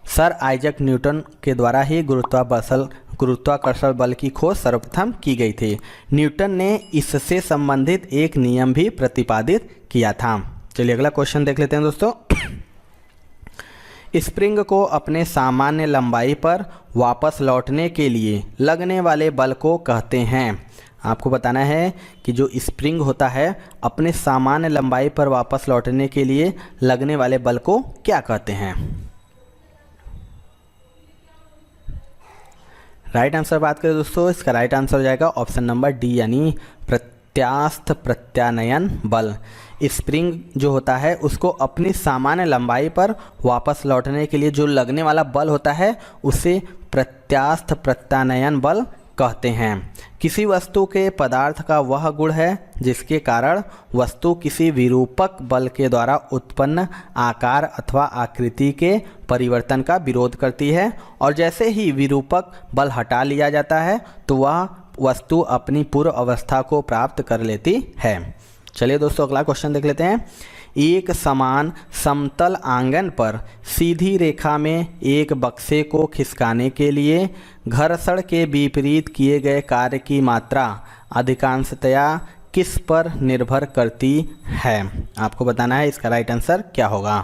Sir Isaac Newton के द्वारा ही गुरुत्वाकर्षण बल की खोज सर्वप्रथम की गई थी। न्यूटन ने इससे संबंधित एक नियम भी प्रतिपादित किया था। चलिए अगला क्वेश्चन देख लेते हैं दोस्तों। स्प्रिंग को अपने सामान्य लंबाई पर वापस लौटने के लिए लगने वाले बल को कहते हैं। आपको बताना है कि जो स्प्रिंग होता है अपने सामान्य लंबाई पर वापस लौटने के लिए लगने वाले बल को क्या कहते हैं। राइट आंसर बात करें दोस्तों, इसका राइट आंसर हो जाएगा ऑप्शन नंबर डी यानी प्रत्यास्थ प्रत्यानयन बल। स्प्रिंग जो होता है उसको अपनी सामान्य लंबाई पर वापस लौटने के लिए जो लगने वाला बल होता है उसे प्रत्यास्थ प्रत्यानयन बल कहते हैं। किसी वस्तु के पदार्थ का वह गुण है जिसके कारण वस्तु किसी विरूपक बल के द्वारा उत्पन्न आकार अथवा आकृति के परिवर्तन का विरोध करती है, और जैसे ही विरूपक बल हटा लिया जाता है तो वह वस्तु अपनी पूर्व अवस्था को प्राप्त कर लेती है। चलिए दोस्तों अगला क्वेश्चन देख लेते हैं। एक समान समतल आंगन पर सीधी रेखा में एक बक्से को खिसकाने के लिए घर्षण के विपरीत किए गए कार्य की मात्रा अधिकांशतया किस पर निर्भर करती है। आपको बताना है इसका राइट आंसर क्या होगा।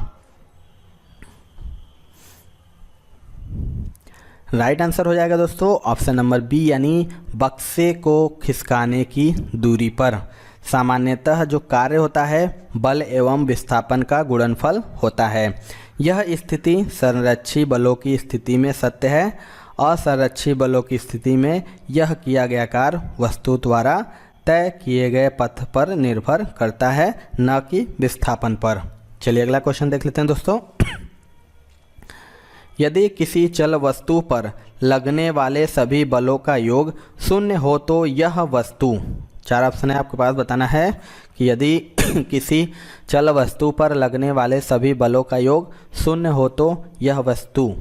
राइट आंसर हो जाएगा दोस्तों ऑप्शन नंबर बी यानी बक्से को खिसकाने की दूरी पर। सामान्यतः जो कार्य होता है बल एवं विस्थापन का गुणनफल होता है। यह स्थिति संरक्षी बलों की स्थिति में सत्य है। असंरक्षी बलों की स्थिति में यह किया गया कार्य वस्तु द्वारा तय किए गए पथ पर निर्भर करता है, न कि विस्थापन पर। चलिए अगला क्वेश्चन देख लेते हैं दोस्तों। यदि किसी चल वस्तु पर लगने वाले सभी बलों का योग शून्य हो तो यह वस्तु, चार ऑप्शन है आपके पास, बताना है कि यदि किसी चल वस्तु पर लगने वाले सभी बलों का योग शून्य हो तो यह वस्तु।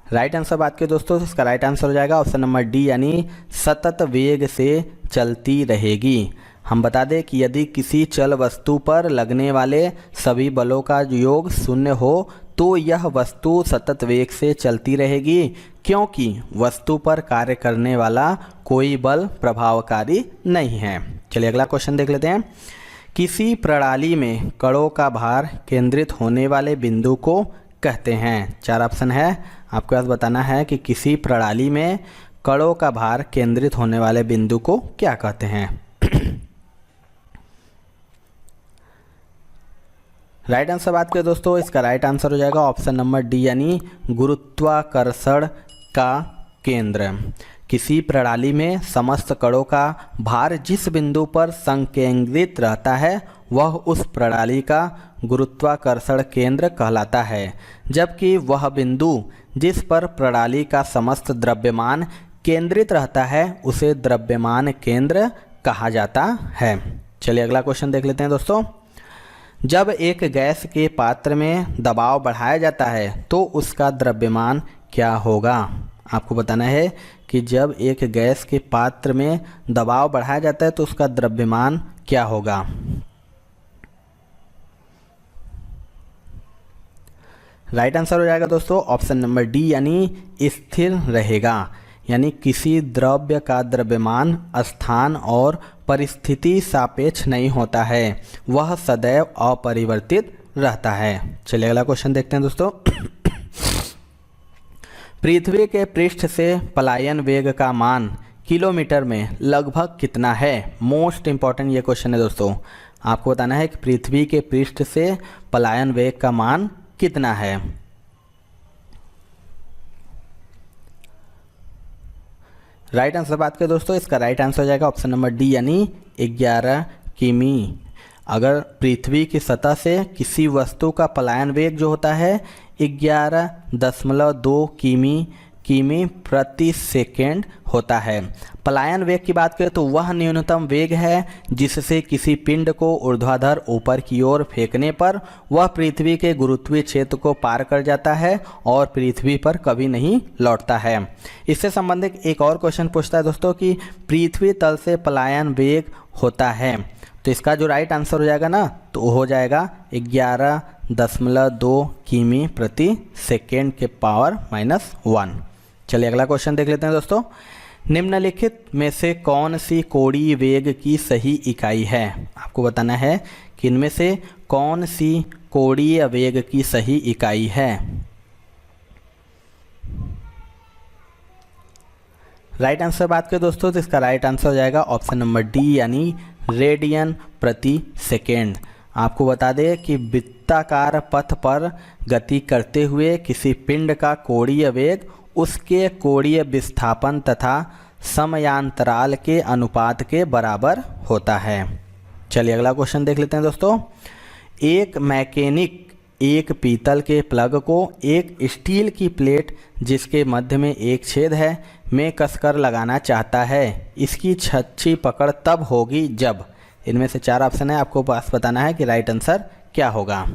राइट आंसर बात करें दोस्तों, इसका राइट आंसर हो जाएगा ऑप्शन नंबर डी यानी सतत वेग से चलती रहेगी। हम बता दें कि यदि किसी चल वस्तु पर लगने वाले सभी बलों का योग शून्य हो तो यह वस्तु सतत वेग से चलती रहेगी, क्योंकि वस्तु पर कार्य करने वाला कोई बल प्रभावकारी नहीं है। चलिए अगला क्वेश्चन देख लेते हैं। किसी प्रणाली में कणों का भार केंद्रित होने वाले बिंदु को कहते हैं। चार ऑप्शन है आपके पास, बताना है कि किसी प्रणाली में कणों का भार केंद्रित होने वाले बिंदु को क्या कहते हैं। राइट आंसर बात करें दोस्तों, इसका राइट आंसर हो जाएगा ऑप्शन नंबर डी यानी गुरुत्वाकर्षण का केंद्र। किसी प्रणाली में समस्त कणों का भार जिस बिंदु पर संकेंद्रित रहता है वह उस प्रणाली का गुरुत्वाकर्षण केंद्र कहलाता है, जबकि वह बिंदु जिस पर प्रणाली का समस्त द्रव्यमान केंद्रित रहता है उसे द्रव्यमान केंद्र कहा जाता है। चलिए अगला क्वेश्चन देख लेते हैं दोस्तों। जब एक गैस के पात्र में दबाव बढ़ाया जाता है तो उसका द्रव्यमान क्या होगा। आपको बताना है कि जब एक गैस के पात्र में दबाव बढ़ाया जाता है तो उसका द्रव्यमान क्या होगा। राइट आंसर हो जाएगा दोस्तों ऑप्शन नंबर डी यानी स्थिर रहेगा। यानी किसी द्रव्य का द्रव्यमान स्थान और परिस्थिति सापेक्ष नहीं होता है, वह सदैव अपरिवर्तित रहता है। चलिए अगला क्वेश्चन देखते हैं दोस्तों। पृथ्वी के पृष्ठ से पलायन वेग का मान किलोमीटर में लगभग कितना है। मोस्ट इंपॉर्टेंट ये क्वेश्चन है दोस्तों। आपको बताना है कि पृथ्वी के पृष्ठ से पलायन वेग का मान कितना है। राइट आंसर बात करें दोस्तों, इसका राइट आंसर हो जाएगा ऑप्शन नंबर डी यानी 11 किमी। अगर पृथ्वी की सतह से किसी वस्तु का पलायन वेग जो होता है 11.2 किमी प्रति सेकेंड होता है। पलायन वेग की बात करें तो वह न्यूनतम वेग है जिससे किसी पिंड को ऊर्ध्वाधर ऊपर की ओर फेंकने पर वह पृथ्वी के गुरुत्वीय क्षेत्र को पार कर जाता है और पृथ्वी पर कभी नहीं लौटता है। इससे संबंधित एक और क्वेश्चन पूछता है दोस्तों कि पृथ्वी तल से पलायन वेग होता है, तो इसका जो राइट आंसर हो जाएगा ना, तो वो हो जाएगा 11.2 किमी प्रति सेकेंड के पावर -1। चलिए अगला क्वेश्चन देख लेते हैं दोस्तों। निम्नलिखित में से कौन सी कोणीय वेग की सही इकाई है? आपको बताना है कि इनमें से कौन सी कोणीय वेग की सही इकाई है। राइट आंसर बात करें दोस्तों तो इसका राइट आंसर हो जाएगा ऑप्शन नंबर डी यानी रेडियन प्रति सेकेंड। आपको बता दें कि वृत्ताकार पथ पर गति करते हुए किसी पिंड का कोणीय वेग उसके कोणीय विस्थापन तथा समयांतराल के अनुपात के बराबर होता है। चलिए अगला क्वेश्चन देख लेते हैं दोस्तों। एक मैकेनिक एक पीतल के प्लग को एक स्टील की प्लेट जिसके मध्य में एक छेद है में कसकर लगाना चाहता है। इसकी अच्छी पकड़ तब होगी जब, इनमें से 4 ऑप्शन है, आपको पास बताना है कि राइट आंसर क्या होगा।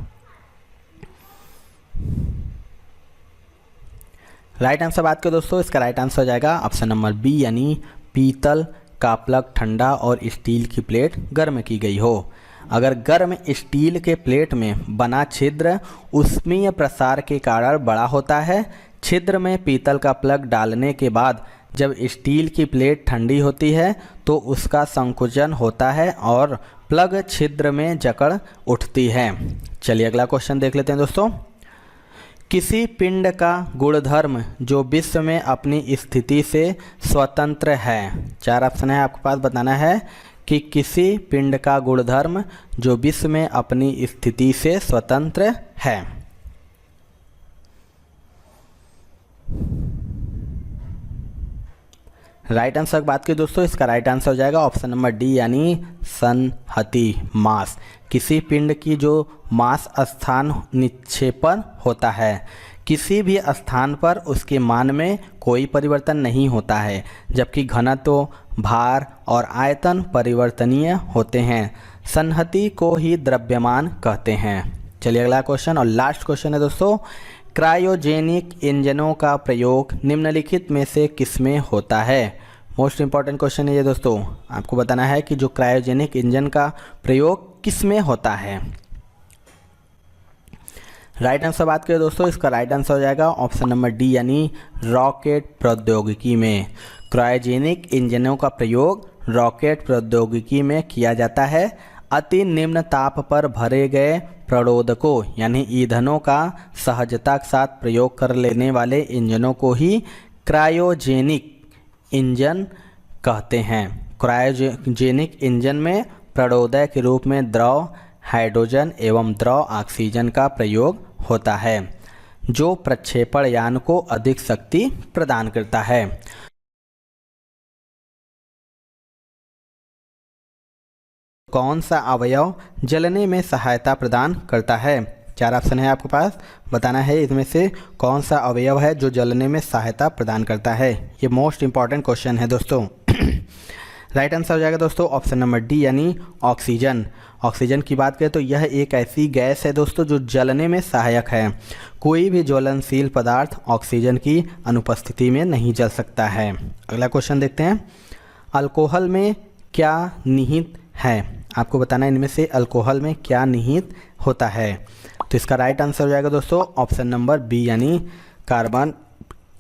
राइट आंसर बात करें दोस्तों, इसका राइट आंसर हो जाएगा ऑप्शन नंबर बी यानी पीतल का प्लग ठंडा और स्टील की प्लेट गर्म की गई हो। अगर गर्म स्टील के प्लेट में बना छिद्र ऊष्मीय प्रसार के कारण बड़ा होता है, छिद्र में पीतल का प्लग डालने के बाद जब स्टील की प्लेट ठंडी होती है तो उसका संकुचन होता है और प्लग छिद्र में जकड़ उठती है। चलिए अगला क्वेश्चन देख लेते हैं दोस्तों। किसी पिंड का गुणधर्म जो विश्व में अपनी स्थिति से स्वतंत्र है। 4 ऑप्शन है, आपके पास बताना है कि किसी पिंड का गुणधर्म जो विश्व में अपनी स्थिति से स्वतंत्र है। राइट आंसर की बात की दोस्तों, इसका राइट आंसर हो जाएगा ऑप्शन नंबर डी यानी संहति मास। किसी पिंड की जो मास स्थान निक्षेपण होता है, किसी भी स्थान पर उसके मान में कोई परिवर्तन नहीं होता है, जबकि घनत्व, भार और आयतन परिवर्तनीय होते हैं। संहति को ही द्रव्यमान कहते हैं। चलिए अगला क्वेश्चन और लास्ट क्वेश्चन है दोस्तों। क्रायोजेनिक इंजनों का प्रयोग निम्नलिखित में से किसमें होता है? मोस्ट इंपॉर्टेंट क्वेश्चन है ये दोस्तों। आपको बताना है कि जो क्रायोजेनिक इंजन का प्रयोग किसमें होता है। राइट आंसर बात करें दोस्तों, इसका राइट आंसर हो जाएगा ऑप्शन नंबर डी यानी रॉकेट प्रौद्योगिकी में। क्रायोजेनिक इंजनों का प्रयोग रॉकेट प्रौद्योगिकी में किया जाता है। अति निम्न ताप पर भरे गए प्रणोदकों यानी ईंधनों का सहजता के साथ प्रयोग कर लेने वाले इंजनों को ही क्रायोजेनिक इंजन कहते हैं। क्रायोजेनिक इंजन में प्रणोदक के रूप में द्रव हाइड्रोजन एवं द्रव ऑक्सीजन का प्रयोग होता है, जो प्रक्षेपण यान को अधिक शक्ति प्रदान करता है। कौन सा अवयव जलने में सहायता प्रदान करता है? 4 ऑप्शन है आपके पास, बताना है इसमें से कौन सा अवयव है जो जलने में सहायता प्रदान करता है। ये मोस्ट इंपॉर्टेंट क्वेश्चन है दोस्तों। राइट आंसर हो जाएगा दोस्तों ऑप्शन नंबर डी यानी ऑक्सीजन। ऑक्सीजन की बात करें तो यह एक ऐसी गैस है दोस्तों जो जलने में सहायक है। कोई भी ज्वलनशील पदार्थ ऑक्सीजन की अनुपस्थिति में नहीं जल सकता है। अगला क्वेश्चन देखते हैं। अल्कोहल में क्या निहित है? आपको बताना है इनमें से अल्कोहल में क्या निहित होता है। तो इसका राइट आंसर हो जाएगा दोस्तों ऑप्शन नंबर बी यानी कार्बन,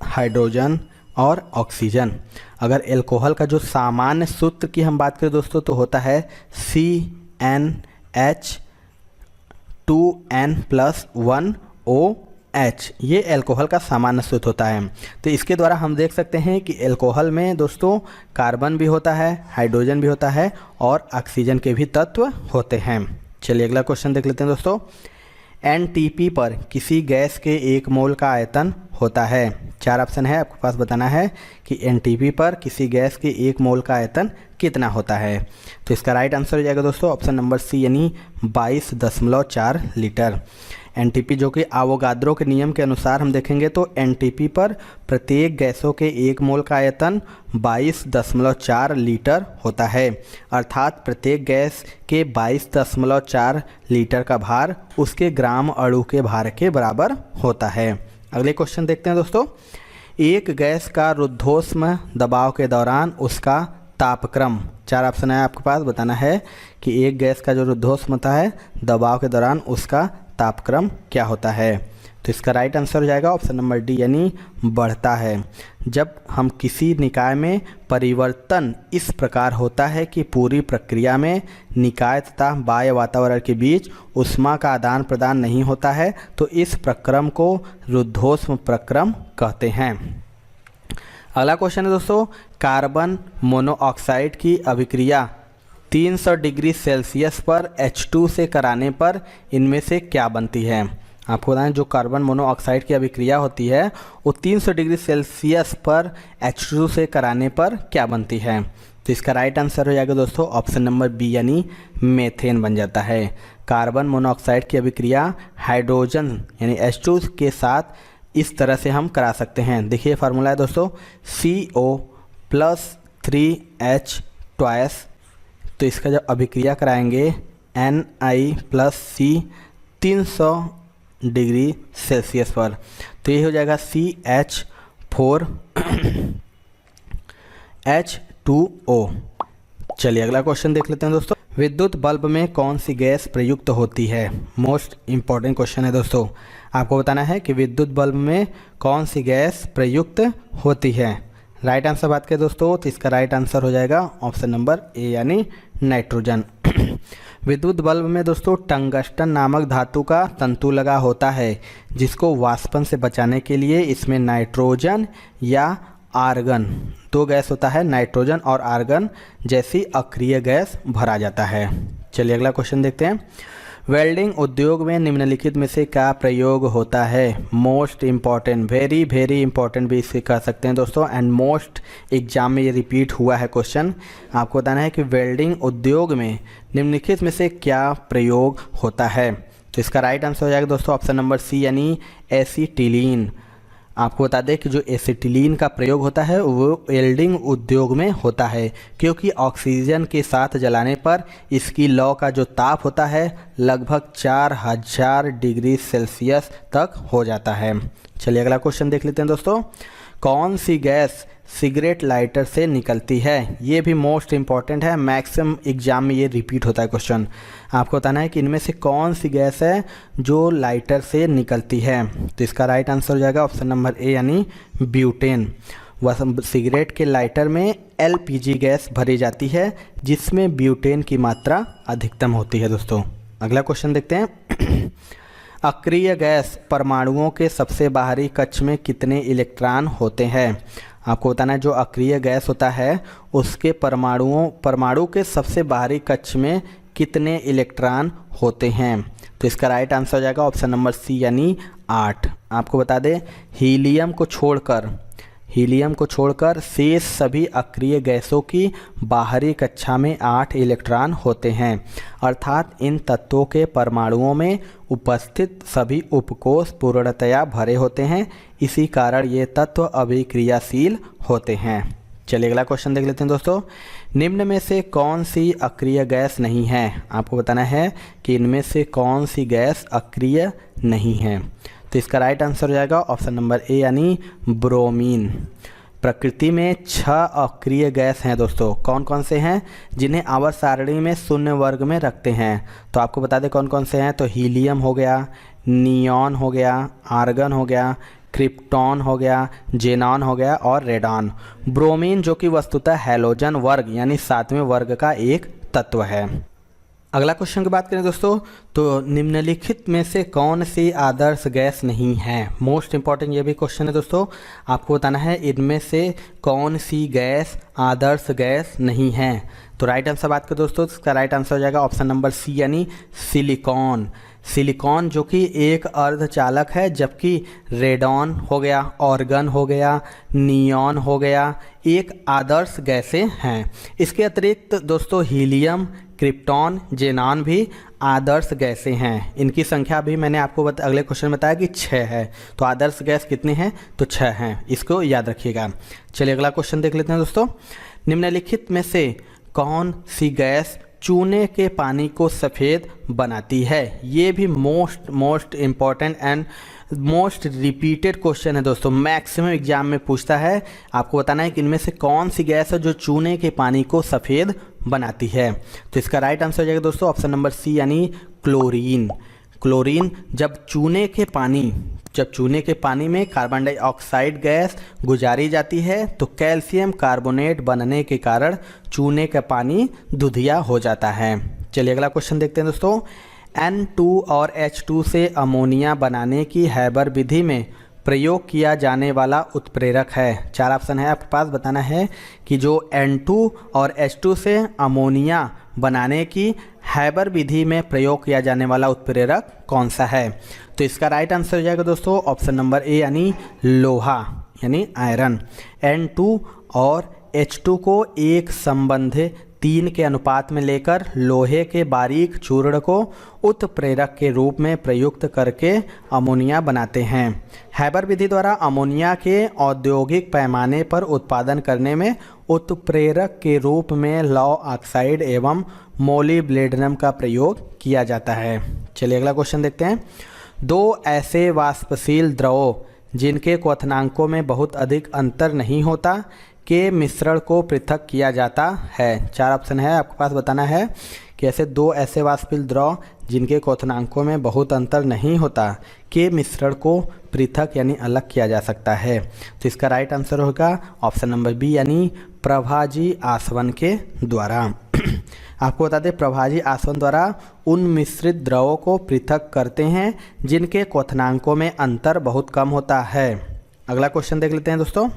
हाइड्रोजन और ऑक्सीजन। अगर अल्कोहल का जो सामान्य सूत्र की हम बात करें दोस्तों तो होता है CnH2n+1OH। ये अल्कोहल का सामान्य सूत्र होता है। तो इसके द्वारा हम देख सकते हैं कि अल्कोहल में दोस्तों कार्बन भी होता है, हाइड्रोजन भी होता है और ऑक्सीजन के भी तत्व होते हैं। चलिए अगला क्वेश्चन देख लेते हैं दोस्तों। एनटीपी पर किसी गैस के 1 मोल का आयतन होता है? चार ऑप्शन है, आपके पास बताना है कि एनटीपी पर किसी गैस के 1 मोल का आयतन कितना होता है। तो इसका राइट आंसर हो जाएगा दोस्तों ऑप्शन नंबर सी यानी 22.4 लीटर। एनटीपी जो कि आवोगाद्रो के नियम के अनुसार हम देखेंगे तो एनटीपी पर प्रत्येक गैसों के 1 मोल का आयतन 22.4 लीटर होता है, अर्थात प्रत्येक गैस के 22.4 लीटर का भार उसके ग्राम अणु के भार के बराबर होता है। अगले क्वेश्चन देखते हैं दोस्तों। एक गैस का रुद्धोष्म दबाव के दौरान उसका तापक्रम, चार ऑप्शन है आपके पास, बताना है कि एक गैस का जो रुद्धोष्म होता है दबाव के दौरान उसका तापक्रम क्या होता है। तो इसका राइट आंसर हो जाएगा ऑप्शन नंबर डी यानी बढ़ता है। जब हम किसी निकाय में परिवर्तन इस प्रकार होता है कि पूरी प्रक्रिया में निकाय तथा बाह्य वातावरण के बीच ऊष्मा का आदान प्रदान नहीं होता है तो इस प्रक्रम को रुद्धोष्म प्रक्रम कहते हैं। अगला क्वेश्चन है दोस्तों, कार्बन मोनोऑक्साइड की अभिक्रिया 300 डिग्री सेल्सियस पर H2 से कराने पर इनमें से क्या बनती है? आपको बताएं जो कार्बन मोनोऑक्साइड की अभिक्रिया होती है वो 300 डिग्री सेल्सियस पर H2 से कराने पर क्या बनती है? तो इसका राइट आंसर हो जाएगा दोस्तों ऑप्शन नंबर बी यानी मेथेन बन जाता है। कार्बन मोनोऑक्साइड की अभिक्रिया हाइड्रोजन यानी H2 के साथ इस तरह से हम करा सकते हैं। देखिए फार्मूला है दोस्तों CO+3H2। तो इसका जब अभिक्रिया कराएंगे Ni+C 300 डिग्री सेल्सियस पर तो ये हो जाएगा CH4H2O। चलिए अगला क्वेश्चन देख लेते हैं दोस्तों। विद्युत बल्ब में कौन सी गैस प्रयुक्त होती है? मोस्ट इम्पॉर्टेंट क्वेश्चन है दोस्तों। आपको बताना है कि विद्युत बल्ब में कौन सी गैस प्रयुक्त होती है। राइट आंसर बात करें दोस्तों तो इसका राइट आंसर हो जाएगा ऑप्शन नंबर ए यानी नाइट्रोजन। विद्युत बल्ब में दोस्तों टंगस्टन नामक धातु का तंतु लगा होता है जिसको वाष्पन से बचाने के लिए इसमें नाइट्रोजन या आर्गन, दो गैस होता है, नाइट्रोजन और आर्गन जैसी अक्रिय गैस भरा जाता है। चलिए अगला क्वेश्चन देखते हैं। वेल्डिंग उद्योग में निम्नलिखित में से क्या प्रयोग होता है? Most important, very very important भी इसे कह सकते हैं दोस्तों, एंड मोस्ट एग्जाम में ये रिपीट हुआ है क्वेश्चन। आपको बताना है कि वेल्डिंग उद्योग में निम्नलिखित में से क्या प्रयोग होता है। तो इसका राइट आंसर हो जाएगा दोस्तों ऑप्शन नंबर सी यानी एसीटिलीन। आपको बता दें कि जो एसिटिलीन का प्रयोग होता है वो वेल्डिंग उद्योग में होता है क्योंकि ऑक्सीजन के साथ जलाने पर इसकी लौ का जो ताप होता है लगभग 4000 डिग्री सेल्सियस तक हो जाता है। चलिए अगला क्वेश्चन देख लेते हैं दोस्तों। कौन सी गैस सिगरेट लाइटर से निकलती है? ये भी मोस्ट इम्पॉर्टेंट है, मैक्सिमम एग्जाम में ये रिपीट होता है क्वेश्चन। आपको बताना है कि इनमें से कौन सी गैस है जो लाइटर से निकलती है। तो इसका राइट आंसर हो जाएगा ऑप्शन नंबर ए यानी ब्यूटेन। वह सिगरेट के लाइटर में LPG गैस भरी जाती है जिसमें ब्यूटेन की मात्रा अधिकतम होती है दोस्तों। अगला क्वेश्चन देखते हैं। अक्रिय गैस परमाणुओं के सबसे बाहरी कक्ष में कितने इलेक्ट्रॉन होते हैं? आपको बताना है जो अक्रिय गैस होता है उसके परमाणु के सबसे बाहरी कक्ष में कितने इलेक्ट्रॉन होते हैं। तो इसका राइट आंसर हो जाएगा ऑप्शन नंबर सी यानी 8। आपको बता दें हीलियम को छोड़कर शेष सभी अक्रिय गैसों की बाहरी कक्षा में 8 इलेक्ट्रॉन होते हैं, अर्थात इन तत्वों के परमाणुओं में उपस्थित सभी उपकोष पूर्णतया भरे होते हैं, इसी कारण ये तत्व अभिक्रियाशील होते हैं। चलिए अगला क्वेश्चन देख लेते हैं दोस्तों। निम्न में से कौन सी अक्रिय गैस नहीं है? आपको बताना है कि इनमें से कौन सी गैस अक्रिय नहीं है। तो इसका राइट आंसर हो जाएगा ऑप्शन नंबर ए यानी ब्रोमीन। प्रकृति में 6 अक्रिय गैस हैं दोस्तों। कौन कौन से हैं जिन्हें आवर्त सारणी में शून्य वर्ग में रखते हैं? तो आपको बता दें कौन कौन से हैं। तो हीलियम हो गया, नियॉन हो गया, आर्गन हो गया, क्रिप्टॉन हो गया, जेनॉन हो गया और रेडॉन। ब्रोमीन जो कि वस्तुतः हैलोजन वर्ग यानी 7वें वर्ग का एक तत्व है। अगला क्वेश्चन की बात करें दोस्तों, तो निम्नलिखित में से कौन सी आदर्श गैस नहीं है। मोस्ट इंपॉर्टेंट ये भी क्वेश्चन है दोस्तों, आपको बताना है इनमें से कौन सी गैस आदर्श गैस नहीं है। तो राइट आंसर बात करें दोस्तों, इसका राइट आंसर हो जाएगा ऑप्शन नंबर सी यानी सिलिकॉन। सिलिकॉन जो कि एक अर्धचालक है, जबकि रेडॉन हो गया, ऑर्गन हो गया, नियॉन हो गया, एक आदर्श गैसें हैं। इसके अतिरिक्त दोस्तों हीलियम, क्रिप्टॉन, जेनॉन भी आदर्श गैसें हैं। इनकी संख्या भी मैंने आपको अगले क्वेश्चन में बताया कि 6 है। तो आदर्श गैस कितनी है, तो 6 हैं, इसको याद रखिएगा। चलिए अगला क्वेश्चन देख लेते हैं दोस्तों। निम्नलिखित में से कौन सी गैस चूने के पानी को सफ़ेद बनाती है। ये भी most important and most repeated question है दोस्तों, मैक्सिमम एग्जाम में पूछता है। आपको बताना है कि इनमें से कौन सी गैस है जो चूने के पानी को सफ़ेद बनाती है। तो इसका राइट आंसर हो जाएगा दोस्तों ऑप्शन नंबर सी यानी क्लोरीन। क्लोरीन जब चूने के पानी में कार्बन डाइऑक्साइड गैस गुजारी जाती है तो कैल्शियम कार्बोनेट बनने के कारण चूने का पानी दुधिया हो जाता है। चलिए अगला क्वेश्चन देखते हैं दोस्तों। N2 और H2 से अमोनिया बनाने की हैबर विधि में प्रयोग किया जाने वाला उत्प्रेरक है। 4 ऑप्शन है आपके पास, बताना है कि जो N2 और H2 से अमोनिया बनाने की हैबर विधि में प्रयोग किया जाने वाला उत्प्रेरक कौन सा है। तो इसका राइट आंसर हो जाएगा दोस्तों ऑप्शन नंबर ए यानी लोहा यानी आयरन। N2 और H2 को एक संबंध 3 के अनुपात में लेकर लोहे के बारीक चूर्ण को उत्प्रेरक के रूप में प्रयुक्त करके अमोनिया बनाते हैं। हैबर विधि द्वारा अमोनिया के औद्योगिक पैमाने पर उत्पादन करने में उत्प्रेरक के रूप में लौह ऑक्साइड एवं मोलिब्डेनम का प्रयोग किया जाता है। चलिए अगला क्वेश्चन देखते हैं। 2 ऐसे वाष्पशील द्रवों जिनके क्वथनांकों में बहुत अधिक अंतर नहीं होता के मिश्रण को पृथक किया जाता है। 4 ऑप्शन है आपके पास, बताना है कि ऐसे 2 ऐसे वाष्पशील द्रव जिनके क्वथनांकों में बहुत अंतर नहीं होता के मिश्रण को पृथक यानी अलग किया जा सकता है। तो इसका राइट आंसर होगा ऑप्शन नंबर बी यानी प्रभाजी आसवन के द्वारा। आपको बता दें प्रभाजी आसवन द्वारा उन मिश्रित द्रवों को पृथक करते हैं जिनके क्वथनांकों में अंतर बहुत कम होता है। अगला क्वेश्चन देख लेते हैं दोस्तों।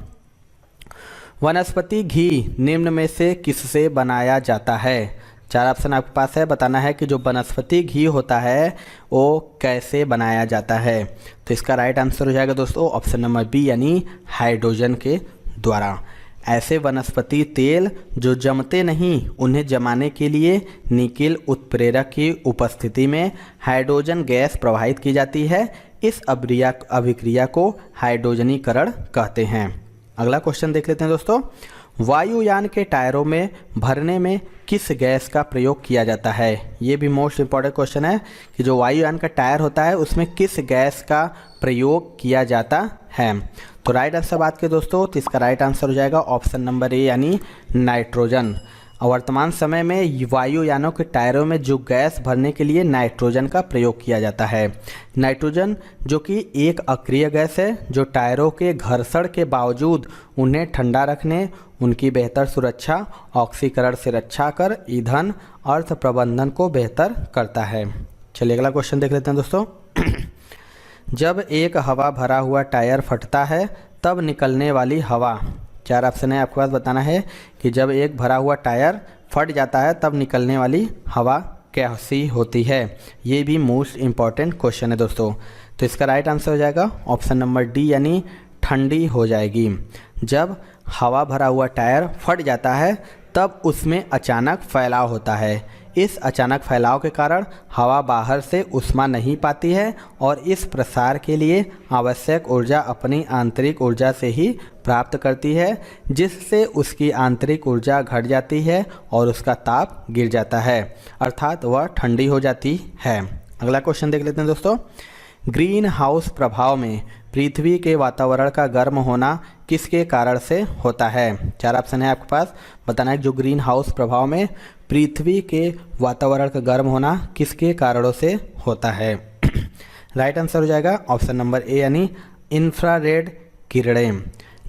वनस्पति घी निम्न में से किससे बनाया जाता है। 4 ऑप्शन आपके पास है, बताना है कि जो वनस्पति घी होता है वो कैसे बनाया जाता है। तो इसका राइट आंसर हो जाएगा दोस्तों ऑप्शन नंबर बी यानी हाइड्रोजन के द्वारा। ऐसे वनस्पति तेल जो जमते नहीं, उन्हें जमाने के लिए निकिल उत्प्रेरक की उपस्थिति में हाइड्रोजन गैस प्रवाहित की जाती है। इस अभिक्रिया को हाइड्रोजनीकरण कहते हैं। अगला क्वेश्चन देख लेते हैं दोस्तों। वायुयान के टायरों में भरने में किस गैस का प्रयोग किया जाता है। ये भी मोस्ट इम्पॉर्टेंट क्वेश्चन है कि जो वायुयान का टायर होता है उसमें किस गैस का प्रयोग किया जाता है। तो राइट आंसर बात करें दोस्तों, तो इसका राइट आंसर हो जाएगा ऑप्शन नंबर ए यानी नाइट्रोजन। वर्तमान समय में वायुयानों के टायरों में जो गैस भरने के लिए नाइट्रोजन का प्रयोग किया जाता है। नाइट्रोजन जो कि एक अक्रिय गैस है जो टायरों के घर्षण के बावजूद उन्हें ठंडा रखने, उनकी बेहतर सुरक्षा, ऑक्सीकरण से रक्षा कर ईंधन अर्थ प्रबंधन को बेहतर करता है। चलिए अगला क्वेश्चन देख लेते हैं दोस्तों। जब एक हवा भरा हुआ टायर फटता है तब निकलने वाली हवा। 4 ऑप्शन है आपके पास, बताना है कि जब एक भरा हुआ टायर फट जाता है तब निकलने वाली हवा कैसी होती है। ये भी मोस्ट इम्पॉर्टेंट क्वेश्चन है दोस्तों। तो इसका राइट आंसर हो जाएगा ऑप्शन नंबर डी यानी ठंडी हो जाएगी। जब हवा भरा हुआ टायर फट जाता है तब उसमें अचानक फैलाव होता है। इस अचानक फैलाव के कारण हवा बाहर से ऊष्मा नहीं पाती है और इस प्रसार के लिए आवश्यक ऊर्जा अपनी आंतरिक ऊर्जा से ही प्राप्त करती है, जिससे उसकी आंतरिक ऊर्जा घट जाती है और उसका ताप गिर जाता है, अर्थात वह ठंडी हो जाती है। अगला क्वेश्चन देख लेते हैं दोस्तों। ग्रीन हाउस प्रभाव में पृथ्वी के वातावरण का गर्म होना किसके कारण से होता है। 4 ऑप्शन है आपके पास, बताना है जो ग्रीन हाउस प्रभाव में पृथ्वी के वातावरण का गर्म होना किसके कारणों से होता है। राइट आंसर हो जाएगा ऑप्शन नंबर ए यानी इंफ्रारेड किरणें।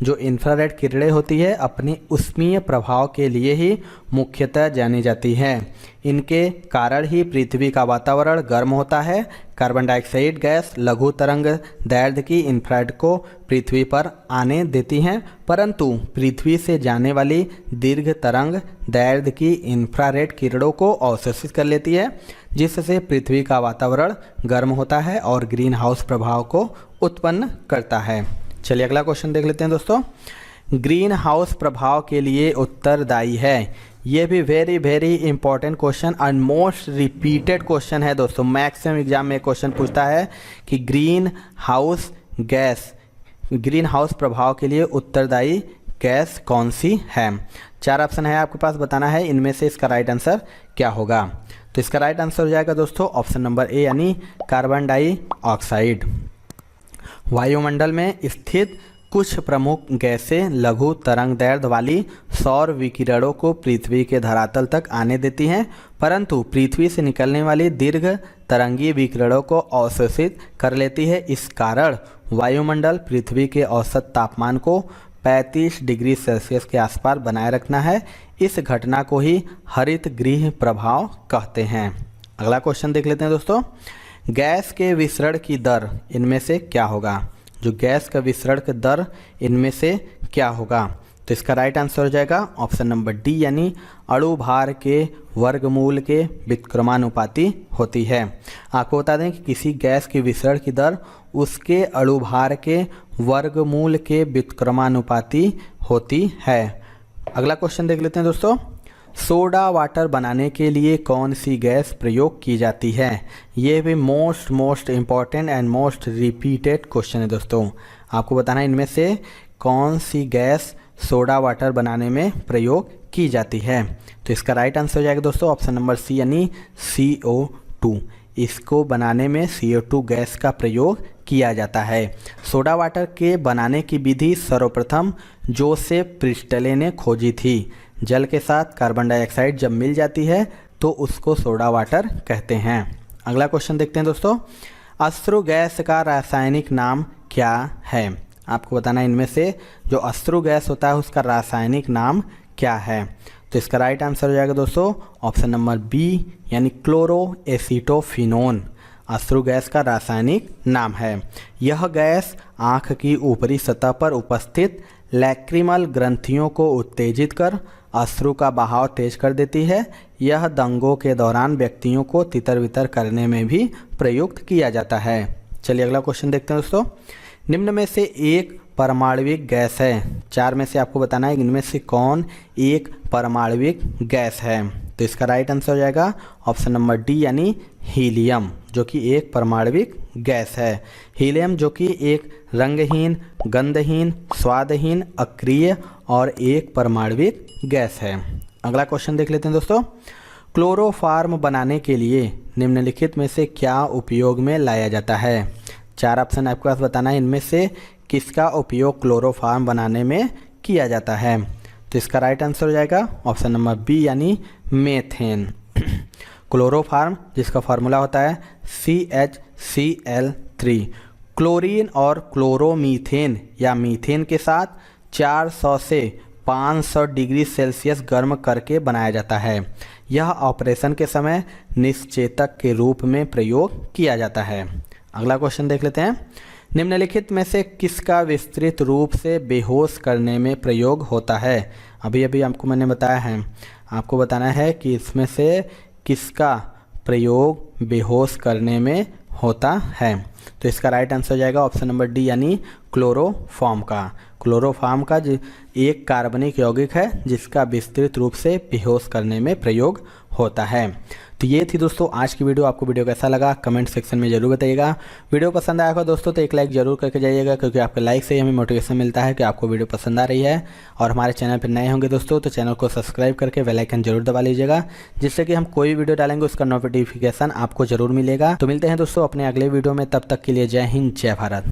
जो इंफ्रारेड किरणें होती है अपनी ऊष्मीय प्रभाव के लिए ही मुख्यतः जानी जाती हैं। इनके कारण ही पृथ्वी का वातावरण गर्म होता है। कार्बन डाइऑक्साइड गैस लघु तरंग दैर्ध्य की इंफ्रारेड को पृथ्वी पर आने देती हैं, परंतु पृथ्वी से जाने वाली दीर्घ तरंग दैर्ध्य की इंफ्रारेड किरणों को अवशोषित कर लेती है, जिससे पृथ्वी का वातावरण गर्म होता है और ग्रीन हाउस प्रभाव को उत्पन्न करता है। चलिए अगला क्वेश्चन देख लेते हैं दोस्तों। ग्रीन हाउस प्रभाव के लिए उत्तरदायी है, ये भी very important question and most repeated question है दोस्तों। मैक्सिमम एग्जाम में क्वेश्चन पूछता है कि ग्रीन हाउस प्रभाव के लिए उत्तरदायी गैस कौन सी है। 4 ऑप्शन है आपके पास, बताना है इनमें से इसका राइट आंसर क्या होगा। तो इसका राइट आंसर हो जाएगा दोस्तों ऑप्शन नंबर ए यानी कार्बन डाइऑक्साइड। वायुमंडल में स्थित कुछ प्रमुख गैसें लघु तरंग दैर्ध्य वाली सौर विकिरणों को पृथ्वी के धरातल तक आने देती हैं, परंतु पृथ्वी से निकलने वाली दीर्घ तरंगी विकिरणों को अवशोषित कर लेती है। इस कारण वायुमंडल पृथ्वी के औसत तापमान को 35 डिग्री सेल्सियस के आसपास बनाए रखना है। इस घटना को ही हरित गृह प्रभाव कहते हैं। अगला क्वेश्चन देख लेते हैं दोस्तों। गैस के विसरण की दर इनमें से क्या होगा। जो गैस का विसरण की दर इनमें से क्या होगा। तो इसका राइट आंसर हो जाएगा ऑप्शन नंबर डी यानी अणु भार के वर्गमूल के व्युत्क्रमानुपाती होती है। आपको बता दें कि किसी गैस की विसरण की दर उसके अणु भार के वर्गमूल के व्युत्क्रमानुपाती होती है। अगला क्वेश्चन देख लेते हैं दोस्तों। सोडा वाटर बनाने के लिए कौन सी गैस प्रयोग की जाती है। ये भी most important and most repeated question है दोस्तों। आपको बताना है इनमें से कौन सी गैस सोडा वाटर बनाने में प्रयोग की जाती है। तो इसका राइट आंसर हो जाएगा दोस्तों ऑप्शन नंबर सी यानी CO2। इसको बनाने में CO2 गैस का प्रयोग किया जाता है। सोडा वाटर के बनाने की विधि सर्वप्रथम जोसेफ प्रिस्टले ने खोजी थी। जल के साथ कार्बन डाइऑक्साइड जब मिल जाती है तो उसको सोडा वाटर कहते हैं। अगला क्वेश्चन देखते हैं दोस्तों। अश्रु गैस का रासायनिक नाम क्या है। आपको बताना है इनमें से जो अश्रु गैस होता है उसका रासायनिक नाम क्या है। तो इसका राइट आंसर हो जाएगा दोस्तों ऑप्शन नंबर बी यानी क्लोरोएसीटोफिनोन अश्रु गैस का रासायनिक नाम है। यह गैस आँख की ऊपरी सतह पर उपस्थित लैक्रिमल ग्रंथियों को उत्तेजित कर अश्रु का बहाव तेज कर देती है। यह दंगों के दौरान व्यक्तियों को तितर बितर करने में भी प्रयुक्त किया जाता है। चलिए अगला क्वेश्चन देखते हैं दोस्तों। निम्न में से एक परमाणविक गैस है। 4 में से आपको बताना है इनमें से कौन एक परमाणविक गैस है। तो इसका राइट आंसर हो जाएगा ऑप्शन नंबर डी यानी हीलियम, जो कि एक परमाणविक गैस है। हीलियम जो कि एक रंगहीन, गंधहीन, स्वादहीन, अक्रिय और एक परमाणविक गैस है। अगला क्वेश्चन देख लेते हैं दोस्तों। क्लोरोफार्म बनाने के लिए निम्नलिखित में से क्या उपयोग में लाया जाता है। 4 ऑप्शन आपके पास बताना है इनमें से किसका उपयोग क्लोरोफार्म बनाने में किया जाता है। तो इसका राइट आंसर हो जाएगा ऑप्शन नंबर बी यानी मेथेन। क्लोरोफार्म जिसका फार्मूला होता है CHCl3 क्लोरीन और क्लोरोमीथेन या मीथेन के साथ 400 से 500 डिग्री सेल्सियस गर्म करके बनाया जाता है। यह ऑपरेशन के समय निश्चेतक के रूप में प्रयोग किया जाता है। अगला क्वेश्चन देख लेते हैं। निम्नलिखित में से किसका विस्तृत रूप से बेहोश करने में प्रयोग होता है। अभी आपको मैंने बताया है, आपको बताना है कि इसमें से किसका प्रयोग बेहोश करने में होता है। तो इसका राइट आंसर हो जाएगा ऑप्शन नंबर डी यानी क्लोरोफॉर्म का। क्लोरोफॉर्म का एक कार्बनिक यौगिक है जिसका विस्तृत रूप से बेहोश करने में प्रयोग होता है। तो ये थी दोस्तों आज की वीडियो। आपको वीडियो कैसा लगा कमेंट सेक्शन में जरूर बताइएगा। वीडियो पसंद आया हो दोस्तों तो एक लाइक जरूर करके जाइएगा, क्योंकि आपके लाइक से ही हमें मोटिवेशन मिलता है कि आपको वीडियो पसंद आ रही है। और हमारे चैनल पर नए होंगे दोस्तों तो चैनल को सब्सक्राइब करके बेल आइकन जरूर दबा लीजिएगा, जिससे कि हम कोई वीडियो डालेंगे उसका नोटिफिकेशन आपको जरूर मिलेगा। तो मिलते हैं दोस्तों अपने अगले वीडियो में, तब तक के लिए जय हिंद जय भारत।